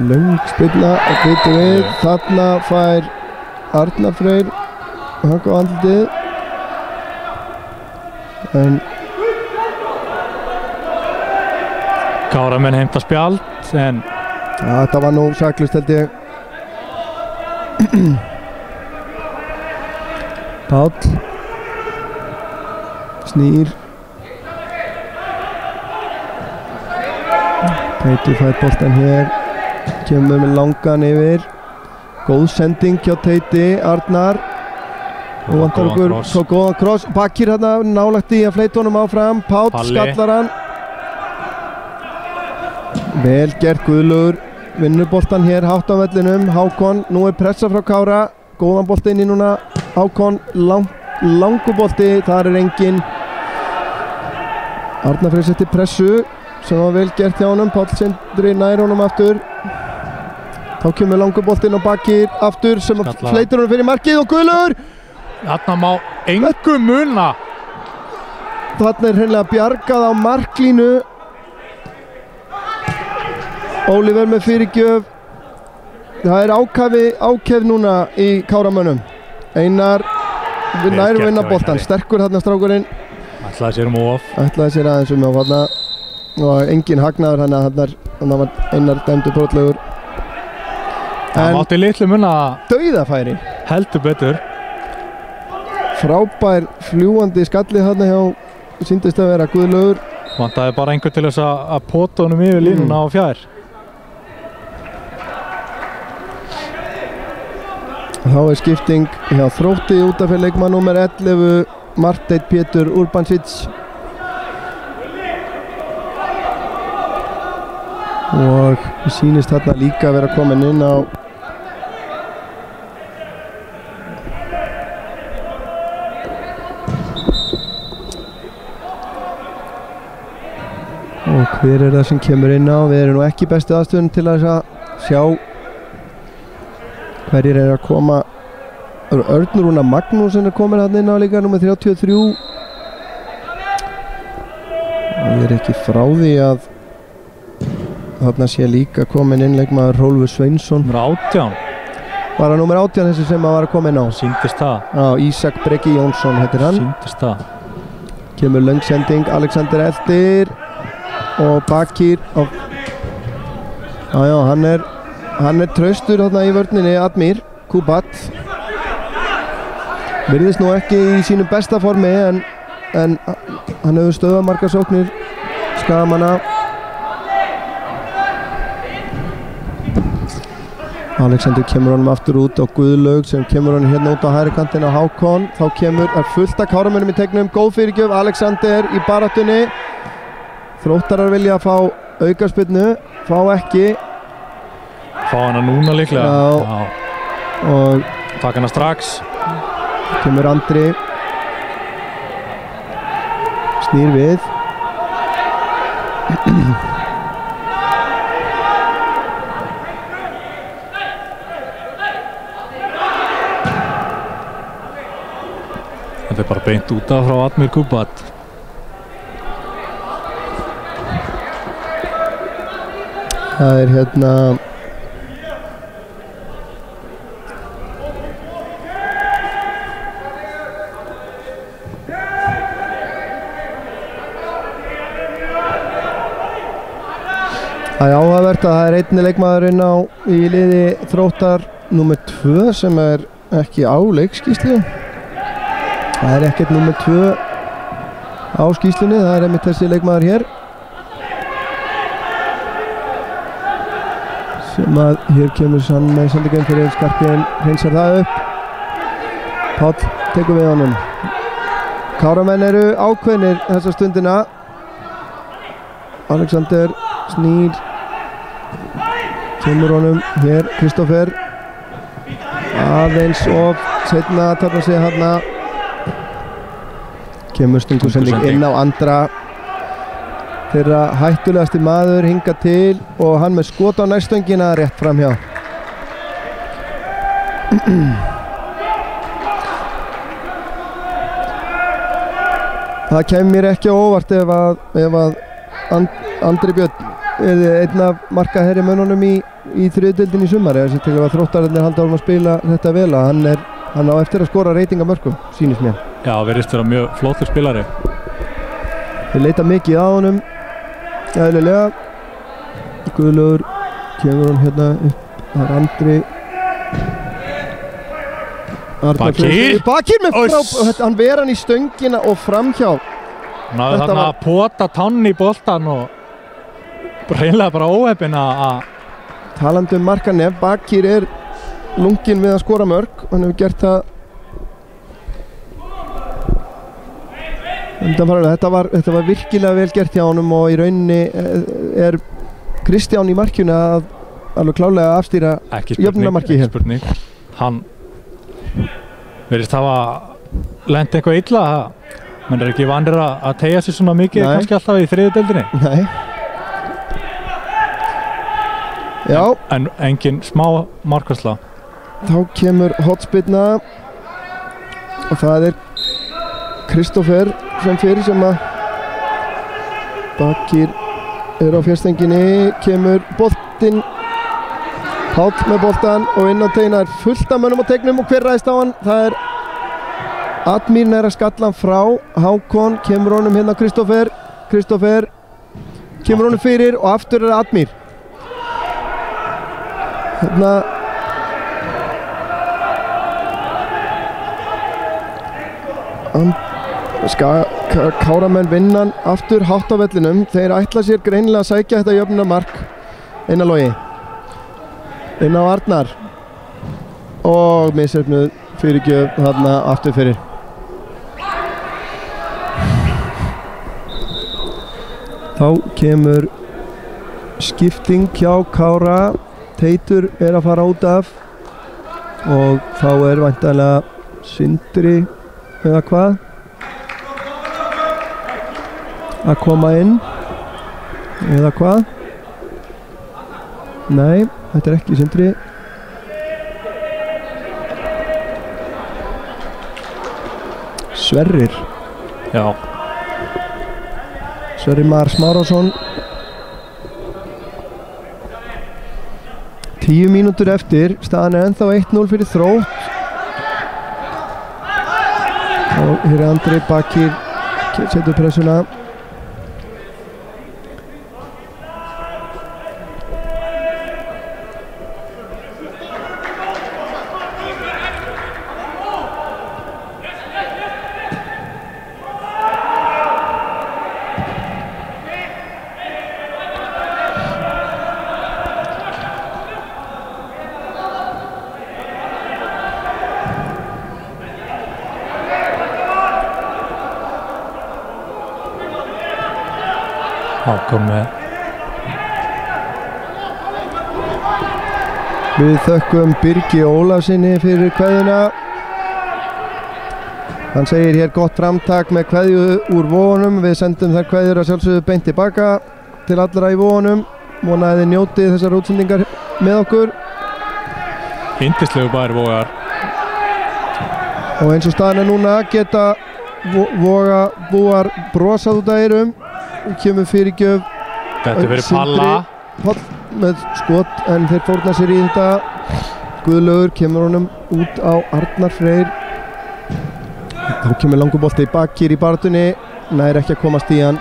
Löng spilna og byttu við. Þarna fær Arnar Freyr högg á andlitið. En Káramenn heimta spjald, en þetta var nú saklaust held ég. Páll snýr. Teitur fær boltan hér. Kemur með langan yfir. Góð sending hjá Teiti. Arnar og vantar okkur svo góðan kross. Bakir hérna nálægt í að fleyta honum áfram. Páll skallar hann. Vel gert Guðlaugur. Vinnur boltan hér hátt á vellinum. Hákon, nú er pressa frá Kára. Góðan bolti inn í núna. Hákon, langur bolti. Þar er engin. Arnar Freyr setti pressu sem var vel gert hjá honum. Páll Sindri nær honum aftur. Þá kemur langur boltinn á Bakir aftur sem fleytir honum fyrir markið og Guðlaugur. Þarna má engum muna. Þarna er hreinlega bjargað á marklínu. Oliver með fyrirgjöf. Það er ákæf núna í Káramönnum. Einar nær vinna boltan. Sterkur þarna strákurinn. Ætlaði sér of. Ætlaði sér aðeins of þarna. Og engin hagnaður þarna var Einar dæmdur brotlegur. Það mátti litlu munna. Dauðafæri. Heldur betur. Frábær fljúandi skallið þarna hjá, sýndist að vera Guðlaugur. Vantaði bara einhver til þess að pota honum yfir línuna á fjær. Þá skipting hjá Þrótti út af fyrir leikmann númer 11, Marteinn Pétur Urbansits. Og sýnist þarna líka að vera komin inn á og hver það sem kemur inn á. Við erum nú ekki bestu aðstöðun til að sjá hverjir að koma. Örn Rúnar Magnússon komin hann inn á líka, númer 33. Og ég ekki frá því að þarna sé líka komin inn leikmaður Hrólfur Sveinsson. Númer 18. Var það númer 18 þessi sem að var að koma inn á? Sýndist það. Já, Ísak Breki Jónsson heitir hann. Sýndist það. Kemur löngsending, Alexander Eldir og Bakir á... Já, hann er traustur þarna í vörninni, Admir Kubat. Virðist nú ekki í sínum besta formi en hann hefur stöðvað margar sóknir Skagamanna. Alexander kemur honum aftur út á Guðlaug sem kemur honum hérna út á hægri kantinn á Hákon. Þá kemur fullt af Káramönnum í tegnum, góð fyrirgjöf, Alexander í baráttunni. Þróttarar vilja að fá aukaspyrnu, fá ekki. Fá hana núna líklega. Já. Og taka hana strax. Kemur Andri. Snýr við. Þetta bara beint út af frá Admir Kubat. Það hérna það áhugavert að það einni leikmaðurinn í liði Þróttar númer 2 sem ekki á leikskýrslu. Það ekkert númer 2 á skýrslunni, það einmitt þessi leikmaður hér. Sem að hér kemur hann með sendingum fyrir Skarpjörn, hreinsar það upp. Páll tekur við honum. Káramenn eru ákveðnir þessa stundina. Alexander snýr. Kemur honum hér, Kristoffer. Aðeins og setna tarna sig hérna. Kemur stungusending inn á Andra. Þeirra hættulegasti maður hinga til og hann með skot á nærstöngina rétt framhjá. Það kemur mér ekki á óvart ef að Andri Björn einn af markaherri mönnunum í þriðdeildinni í sumar, eða til að Þróttararnir halda um að spila þetta vel, að hann á eftir að skora reytingamörkum, sýnist mér. Já, verðist vera mjög flottur spilari. Þeir leita mikið á honum, eðlilega. Guðlaugur kemur hann hérna upp, það Andri. Bakir með hann vera hann í stöngina og framhjá. Hann hafði þarna að pota tánni í boltan og reynilega bara óheppinn að... Talandi markanef, Bakir lunginn við að skora mörk. Hann hefur gert það... Þetta var virkilega vel gert hjá honum og í rauninni Kristján í markjuna að alveg klálega afstýra jöfnunarmarki hér. Ekki spurning. Hann verðist hafa lent eitthvað illa. Menn ekki vanir að teygja sig svona mikið kannski alltaf í þriðjudeildinni. Nei. Já. En engin smá markvarsla. Þá kemur hotspyrna og það Kristoffer sem fyrir sem að Bakir á fjärstenginni, kemur boltinn, Páll með boltan og inn á tegna fullt af mönnum á tegnum og hver ræðist á hann? Það Admir næra skallan frá Hákon, kemur honum hérna Kristoffer kemur honum fyrir og aftur Admir. Hérna Káramenn vinnan aftur hátt á vellinum. Þeir ætla sér greinilega að sækja þetta jöfnunarmark. Einar Logi inn á Arnar og misheppnuð fyrirgjöf þarna aftur fyrir. Þá kemur skipting hjá Kára. Teitur að fara út af og þá væntanlega Sindri eða hvað að koma inn eða hvað. Nei, þetta ekki Sindri. Sverrir. Já. Sverrir Mar Smárásson. 10 mínútur eftir, staðan ennþá 1-0 fyrir Þrótt. Og hér Andri Bakir setur pressuna. Við þökkum Birgi Ólafsinni fyrir kveðjuna. Hann segir hér gott framtak með kveðju úr Vogunum. Við sendum þær kveðjur að sjálfsögðu beint tilbaka til allra í Vogunum. Vonaði þið njótið þessar útsendingar með okkur. Yndislegu bær Vogar. Og eins og staðan núna geta Vogabúar brosað út af eyrum. Kemur fyrirgjöf. Þetta fyrir Palla. Pall með skot en þeir fórna sér í þetta. Guðlaugur kemur honum út á Arnar Freyr. Þá kemur langur bolti í Bakir í barðunni. Nær ekki að komast í hann.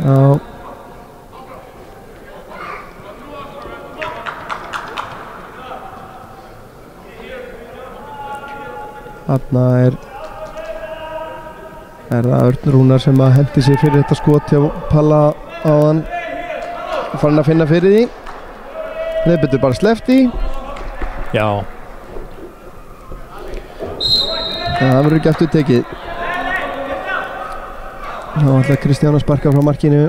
Já. Þarna er það Örn Rúnar sem að hendi sig fyrir þetta skot hjá Palla áðan. Farin að finna fyrir því. Þeir betur bara sleppt í. Já. Það verður ekki aftur tekið. Þá ætlar Kristján að sparka frá markinu.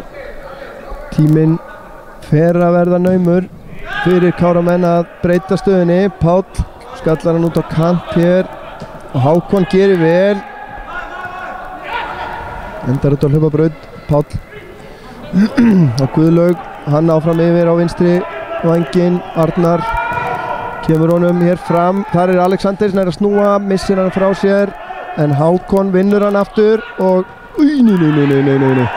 Tíminn fer að verða naumur fyrir Káramenn að breyta stöðunni. Páll skallar hann út á kant hér. Og Hákon gerir vel. Endar út á hlaupabraut. Páll og Guðlaug, hann áfram yfir á vinstri vænginn. Arnar kemur honum hér fram. Þar er Alexander sem að snúa, missir hann frá sér en Hákon vinnur hann aftur og nei.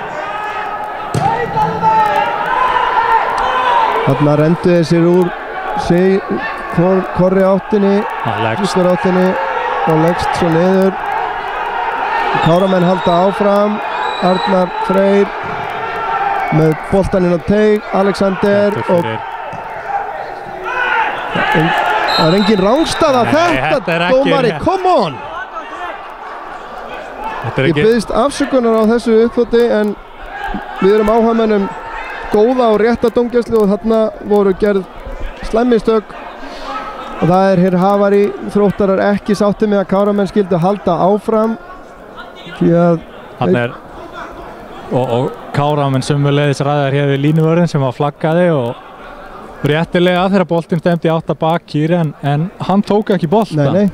Þarna rendu þeir sér úr hvorri áttinni, hlustar áttinni og leggst svo niður. Káramenn halda áfram. Arnar Freyr með boltann inn á teig. Alexander og það er engin rángstaða. Þetta dómari, come on. Ég biðst afsökunar á þessu uppþoti en við erum áhugamenn góða og rétta dómgæslu og þarna voru gerð slæmmistök. Og það er hér Hafari. Þróttarar ekki sátti með að Káramenn skildu halda áfram því að og Káramenn sömuleiðis ræðar hér við línuvörðin sem var flaggaði og réttilega þegar boltinn stemdi átt að Bakir en hann tók ekki bolta. Nei.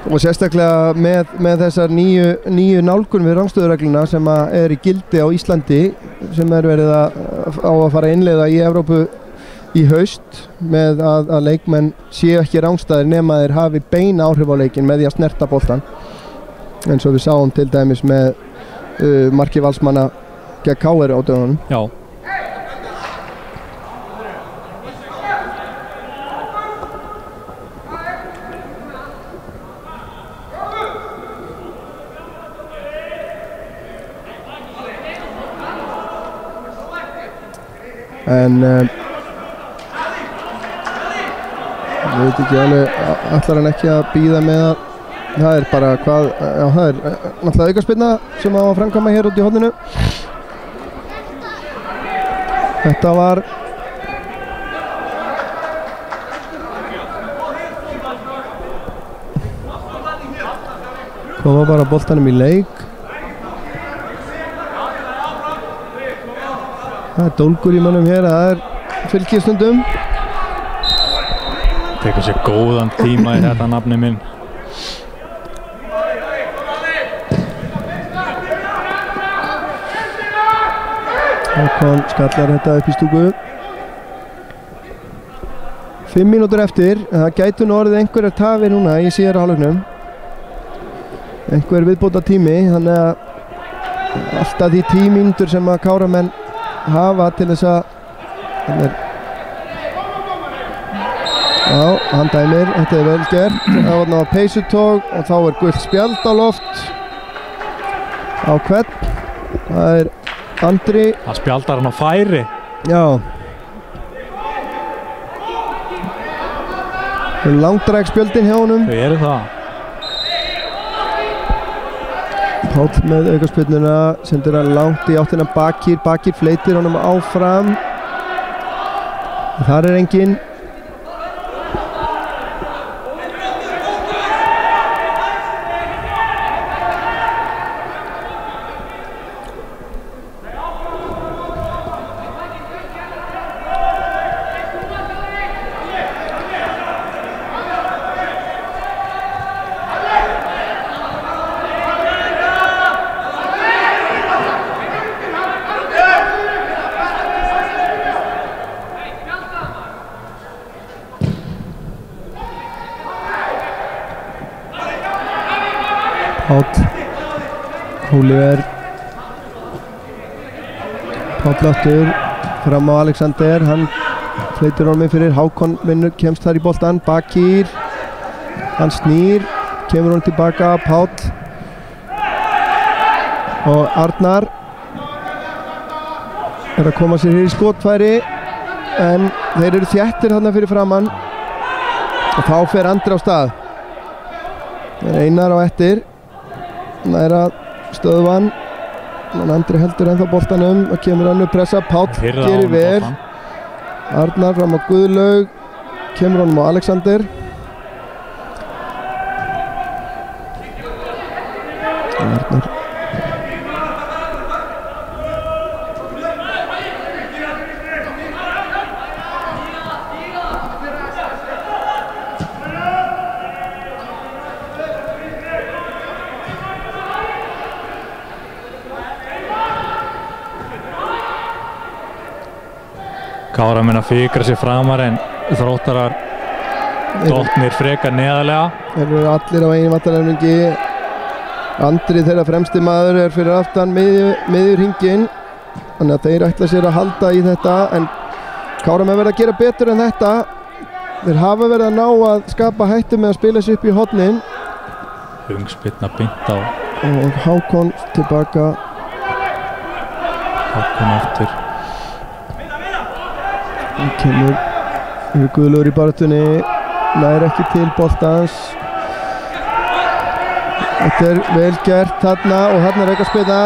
Og sérstaklega með þessar nýju nálgun við rangstöðuregluna sem er í gildi á Íslandi sem verið á að fara að innleiða í Evrópu í haust með að leikmenn séu ekki rangstæðir nema þeir hafi bein áhrif á leikinn með því að snerta boltan eins og við sáum til dæmis með marki Valsmanna gegn KR á dögunum. Já. en ég veit ekki alveg, ætlar hann ekki að bíða með að það er bara hvað, já það er náttúrulega aukaspyrna sem á að framkvæma hér út í horninu. Þetta var koma bara boltanum í leik. Það er dólgur í mönnum hér, það er fylgistundum. Tekur sér góðan tíma í þetta nafni minn. Hákon skallar þetta upp í stúku. 5 mínútur eftir, það gætu nú orðið einhverjar tafir núna í síðara hálfleiknum. Einhver viðbóta tími, þannig að alltaf því 10 mínútur sem að Káramenn hafa til þess að já, hann dæmir, þetta er vel gert. Það var náttúrulega peysutók og þá er gult spjald á loft á hvern. Það er Andri. Það spjaldar hann á færi. Já. Langdræg spjöldin hjá honum. Þau eru það. Páll með aukaspyrnuna, sendur hann langt í áttina Bakir. Bakir fleytir honum áfram. Þar er enginn. Oliver Páll aftur fram á Alexander, hann fleytir honum fyrir Hákon, vinnur, kemst þar í boltan. Bakir, hann snýr, kemur honum tilbaka. Páll og Arnar er að koma sér hér í skotfæri en þeir eru þéttir þarna fyrir framann og þá fer Andri á stað. Það er Einar á eftir, það er að stöðvan, en Andri heldur ennþá boltanum og kemur önnur pressa. Páll gerir vel. Arnar fram á Guðlaug, kemur honum á Alexander. Arnar Káramenn að fikra sér framar en Þróttarar dottnir frekar neðarlega. Þeir eru allir á einu vattaræfningi. Andri þeirra fremsti maður er fyrir aftan miðjur hringinn, þannig að þeir ætla sér að halda í þetta en Káramenn verða að gera betur en þetta. Þeir hafa verið að ná að skapa hættu með að spila sér upp í hornin. Hungspyrna beint á og Hákon tilbaka. Hákon aftur. Hann kemur yfir Guðlaugur í baráttunni, nær ekki til boltans. Þetta er vel gert þarna og þarna er aukaspyrna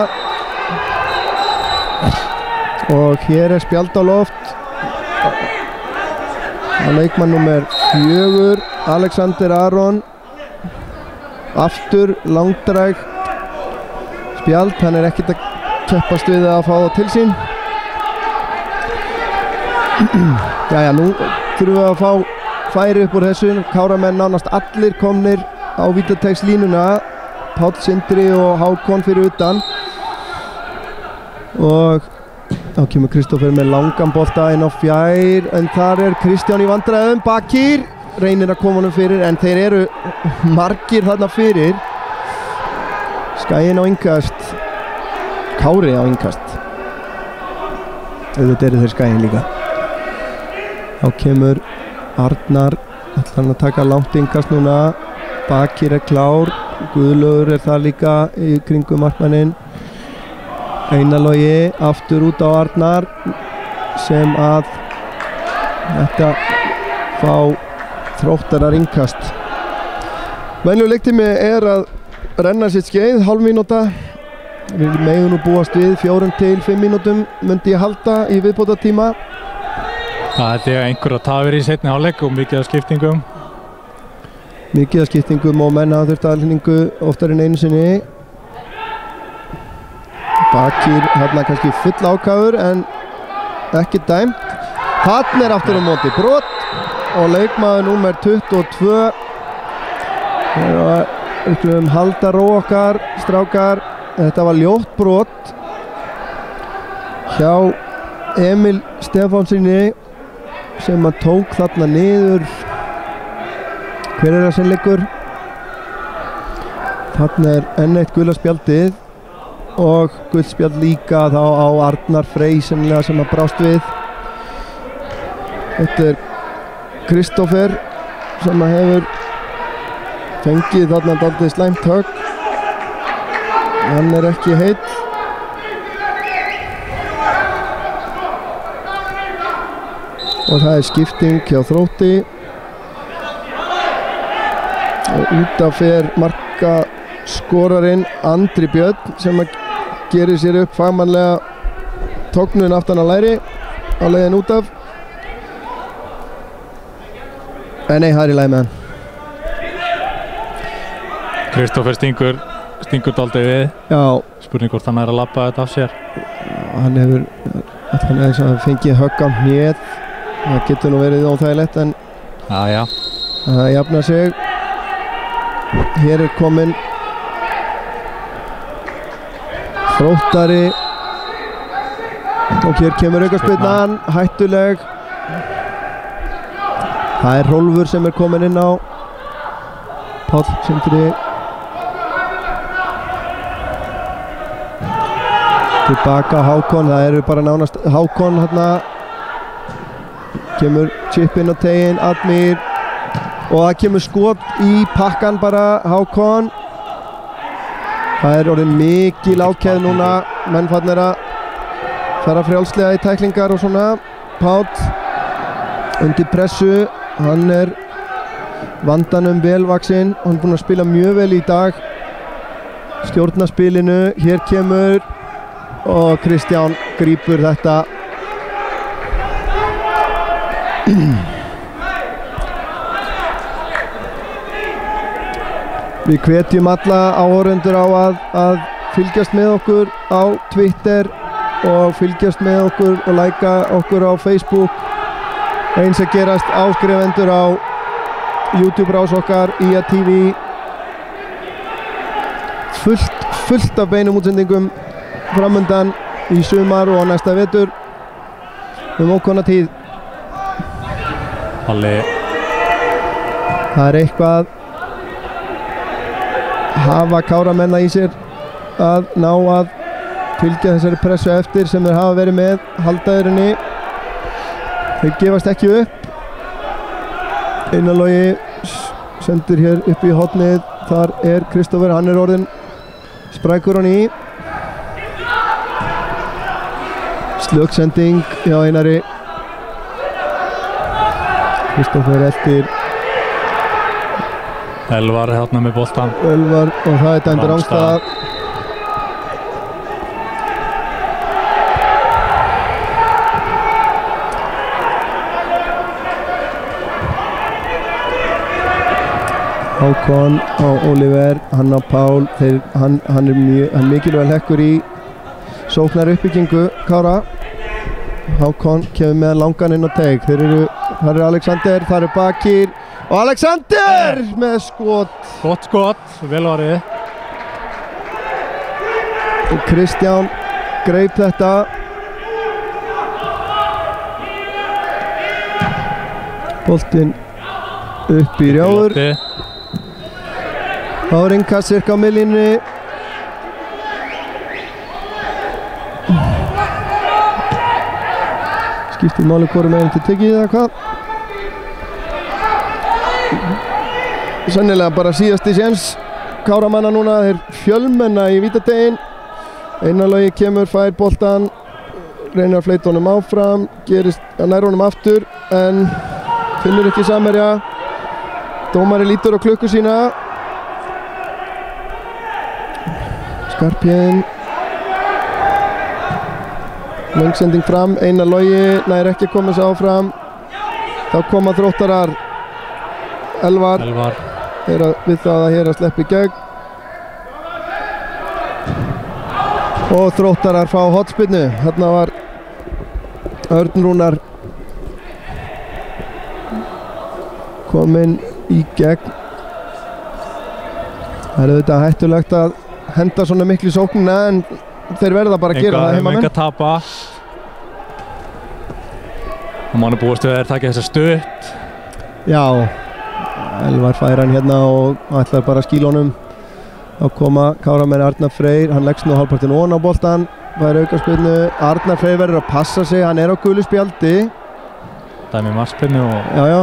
og hér er spjald á loft á leikmann númer 4, Alexander Aron. Aftur langdrægt spjald, hann er ekkert að keppast við að fá það til sín. Jæja, nú þurfum við að fá færi upp úr þessu. Káramenn nánast allir komnir á vítateigslínuna. Páll, Sindri og Hákon fyrir utan og þá kemur Kristófer með langan bolta inn á fjær en þar er Kristján í vandræðum. Bakir reynir að koma honum fyrir en þeir eru margir þarna fyrir. Skaginn á innkast, Kári á innkast, auðvitað eru þeir Skaginn líka. Þá kemur Arnar, ætlar hann að taka langt innkast núna. Bakir er klár, Guðlaugur er það líka í kringum markmanninn. Einar Logi aftur út á Arnar, sem að þetta fá Þróttarar innkast. Venjulegur leiktími er að renna sitt skeið, hálf mínúta. Við megum nú búast við 4 til 5 mínútum myndi ég halda í viðbótartíma. Það er þegar einhverja tafir í seinni hálfleik og mikið af skiptingum. Mikið af skiptingum og menn hafa þurft aðhlýningu oftar en einu sinni. Bakir hérna kannski full ákafur en ekki dæmt. Þarna er aftur á móti brot og leikmaður númer 22. Við skulum halda ró okkar, strákar. Þetta var ljótt brot hjá Emil Stefánsinni sem að tók þarna niður. Hver er það sem liggur? Þarna er enn eitt gula spjaldið og gullspjald líka þá á Arnar Frey sem að brást við. Þetta er Kristófer sem að hefur fengið þarna dálítið slæmt högg. Hann er ekki heill. Og það er skipting hjá Þrótti. Og út af fer markaskorarinn Andri Björn sem að gerir sér upp fagmannlega tóknun aftan á læri á leiðin út af. En nei, það er í lagi með hann. Kristófer stingur dálítið við. Já. Spurning hvort hann er að labba þetta af sér. Hann hefur fengið högg á hnéð. Það getur nú verið óþægilegt en já. Það jafnar sig. Hér er kominn Þróttari og hér kemur aukaspyrnan, hættuleg. Það er Rolfur sem er kominn inn á. Páll Sindri tilbaka Hákon, það eru bara nánast Hákon hérna. Kemur chipinn á teginn, Admir og það kemur skot í pakkan bara, Hákon. Það er orðin mikil ákæð núna, menn fannir að fara frjálslega í tæklingar og svona. Páll undir pressu, hann er vandanum velvaxinn, hann er búinn að spila mjög vel í dag, stjórna spilinu. Hér kemur og Kristján grípur þetta. Við hvetjum alla áhorfendur á að fylgjast með okkur á Twitter og fylgjast með okkur og læka okkur á Facebook. Eins að gerast áskrifendur á YouTube rás okkar, IA TV. Fullt af beinum útsendingum framundan í sumar og næsta vetur ókomna tíð. Halli. Það er eitthvað hafa Káramenn í sér að ná að fylgja þessari pressu eftir sem þeir hafa verið með, halda þeirrinni. Þeir gefast ekki upp. Einar Logi sendir hér upp í hornið, þar er Kristófer, hann er orðinn sprækur á ný. Slöksending hjá Einari. Kristófer eftir Elvar hérna með boltan. Elvar og það er dæmdur Rangstad. Hákon á Oliver, hann á Pál, hann er mikilvæg hlekkur í sóknar uppbyggingu Kára. Hákon kemur með langan inn á teig. Það er Alexander, það er Bakir og Alexander með skot. Gott skot, vel orðið. Og Kristján greip þetta. Boltinn upp í Rjáður. Þá er innkast cirka á miðlínunni. Skiptir máli hvorum meginn til tekið eða hvað? Sennilega bara síðasti séns Káramanna núna, þeir fjölmenna í vítategin. Einar Logi kemur, fær boltan, reynir að fleita honum áfram, gerist að nær honum aftur en finnur ekki samherja. Dómari lítur á klukku sína. Skarphéðinn. Löngsending fram, Einar Logi nær ekki að koma sér áfram. Þá koma Þróttarar. Elvar er við það að hér að sleppa í gegn. Og Þróttarar fá hornspyrnu. Þarna var Örn Rúnar kominn í gegn. Það er auðvitað hættulegt að henda svona miklu sóknina en þeir verða bara að gera það heimamenn. Enga tapa. Og mann er búist við að taka þessa stutt. Já, Elvar fær hann hérna og ætlar bara að skíla honum. Þá koma Káramenn Arnar Freyr, hann leggst nú hálfpartinn ofan á boltann, fær aukaspyrnu. Arnar Freyr verður að passa sig, hann er á gulu spjaldi. Dæmi markspyrnu og... Já,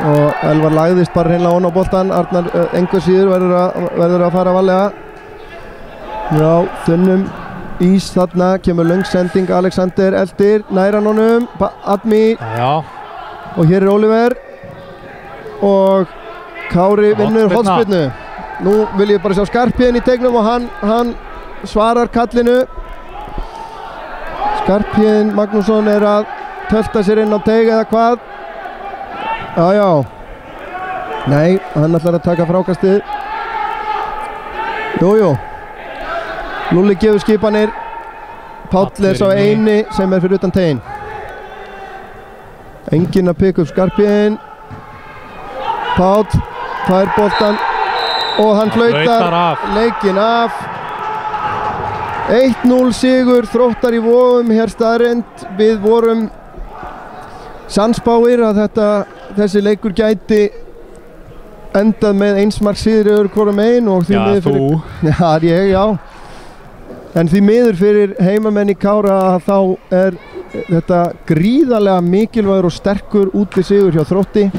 og Elvar lagðist bara hreinlega ofan á boltann. Arnar engu síður verður að fara varlega. Já, þunnum ís þarna, kemur löng sending, Alexander eldir, næran honum, Admi. Já. Og hér er Oliver. Og Kári vinnur hornspyrnu. Nú vil ég bara sjá Skarphéðinn í teignum og hann svarar kallinu. Skarphéðinn Magnússon er að tölta sér inn á teig eða hvað. Já. Nei, hann ætlar að taka frákastið. Jú. Lúli gefur skipanir. Páll er sá eini sem er fyrir utan tegin. Enginn að pikka upp Skarphéðinn. Páll fær boltan og hann flautar leikinn af. 1-0 sigur Þróttar í Vogum, hér staðreynd. Við vorum sannspáir að þessi leikur gæti endað með einsmark sigri öðru hvorum megin og því miður fyrir... Já. En því miður fyrir heimamenn í Kára að þá er þetta gríðarlega mikilvægur og sterkur úti sigur hjá Þrótti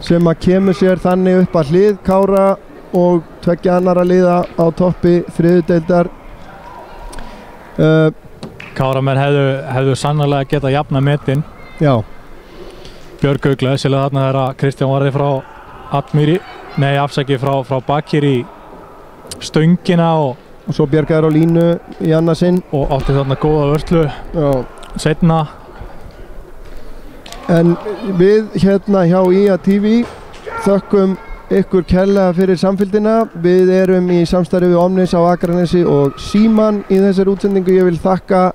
sem að kemur sér þannig upp að hlið Kára og tveggja annara liða á toppi þriðju deildar. Káramenn hefðu sannarlega getað jafna metin. Já. Björg Gauglaði sérlega þarna þegar að Kristján varði frá Admiri, frá Bakir í stöngina og svo bjargaður á línu í annarsinn og átti þarna góða vörslu seinna. En við hérna hjá IA TV þökkum ykkur kærlega fyrir samfylgdina. Við erum í samstarfi við Omnis á Akranesi og Síman í þessari útsendingu. Ég vil þakka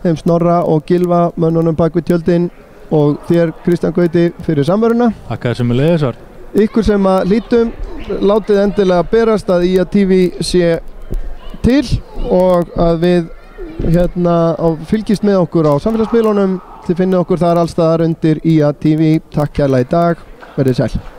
þeim Snorra og Gylfa mönnunum bak við tjöldin og þér Kristján Gauti fyrir samveruna. Þakka þessum með leiðisvar. Ykkur sem að lítum, látið endilega berast að IA TV sé til og að við hérna fylgist með okkur á samfélagsmiðlunum. Þið finnið okkur þar allstaðar undir IA TV. Takk kærlega í dag, verið sæl.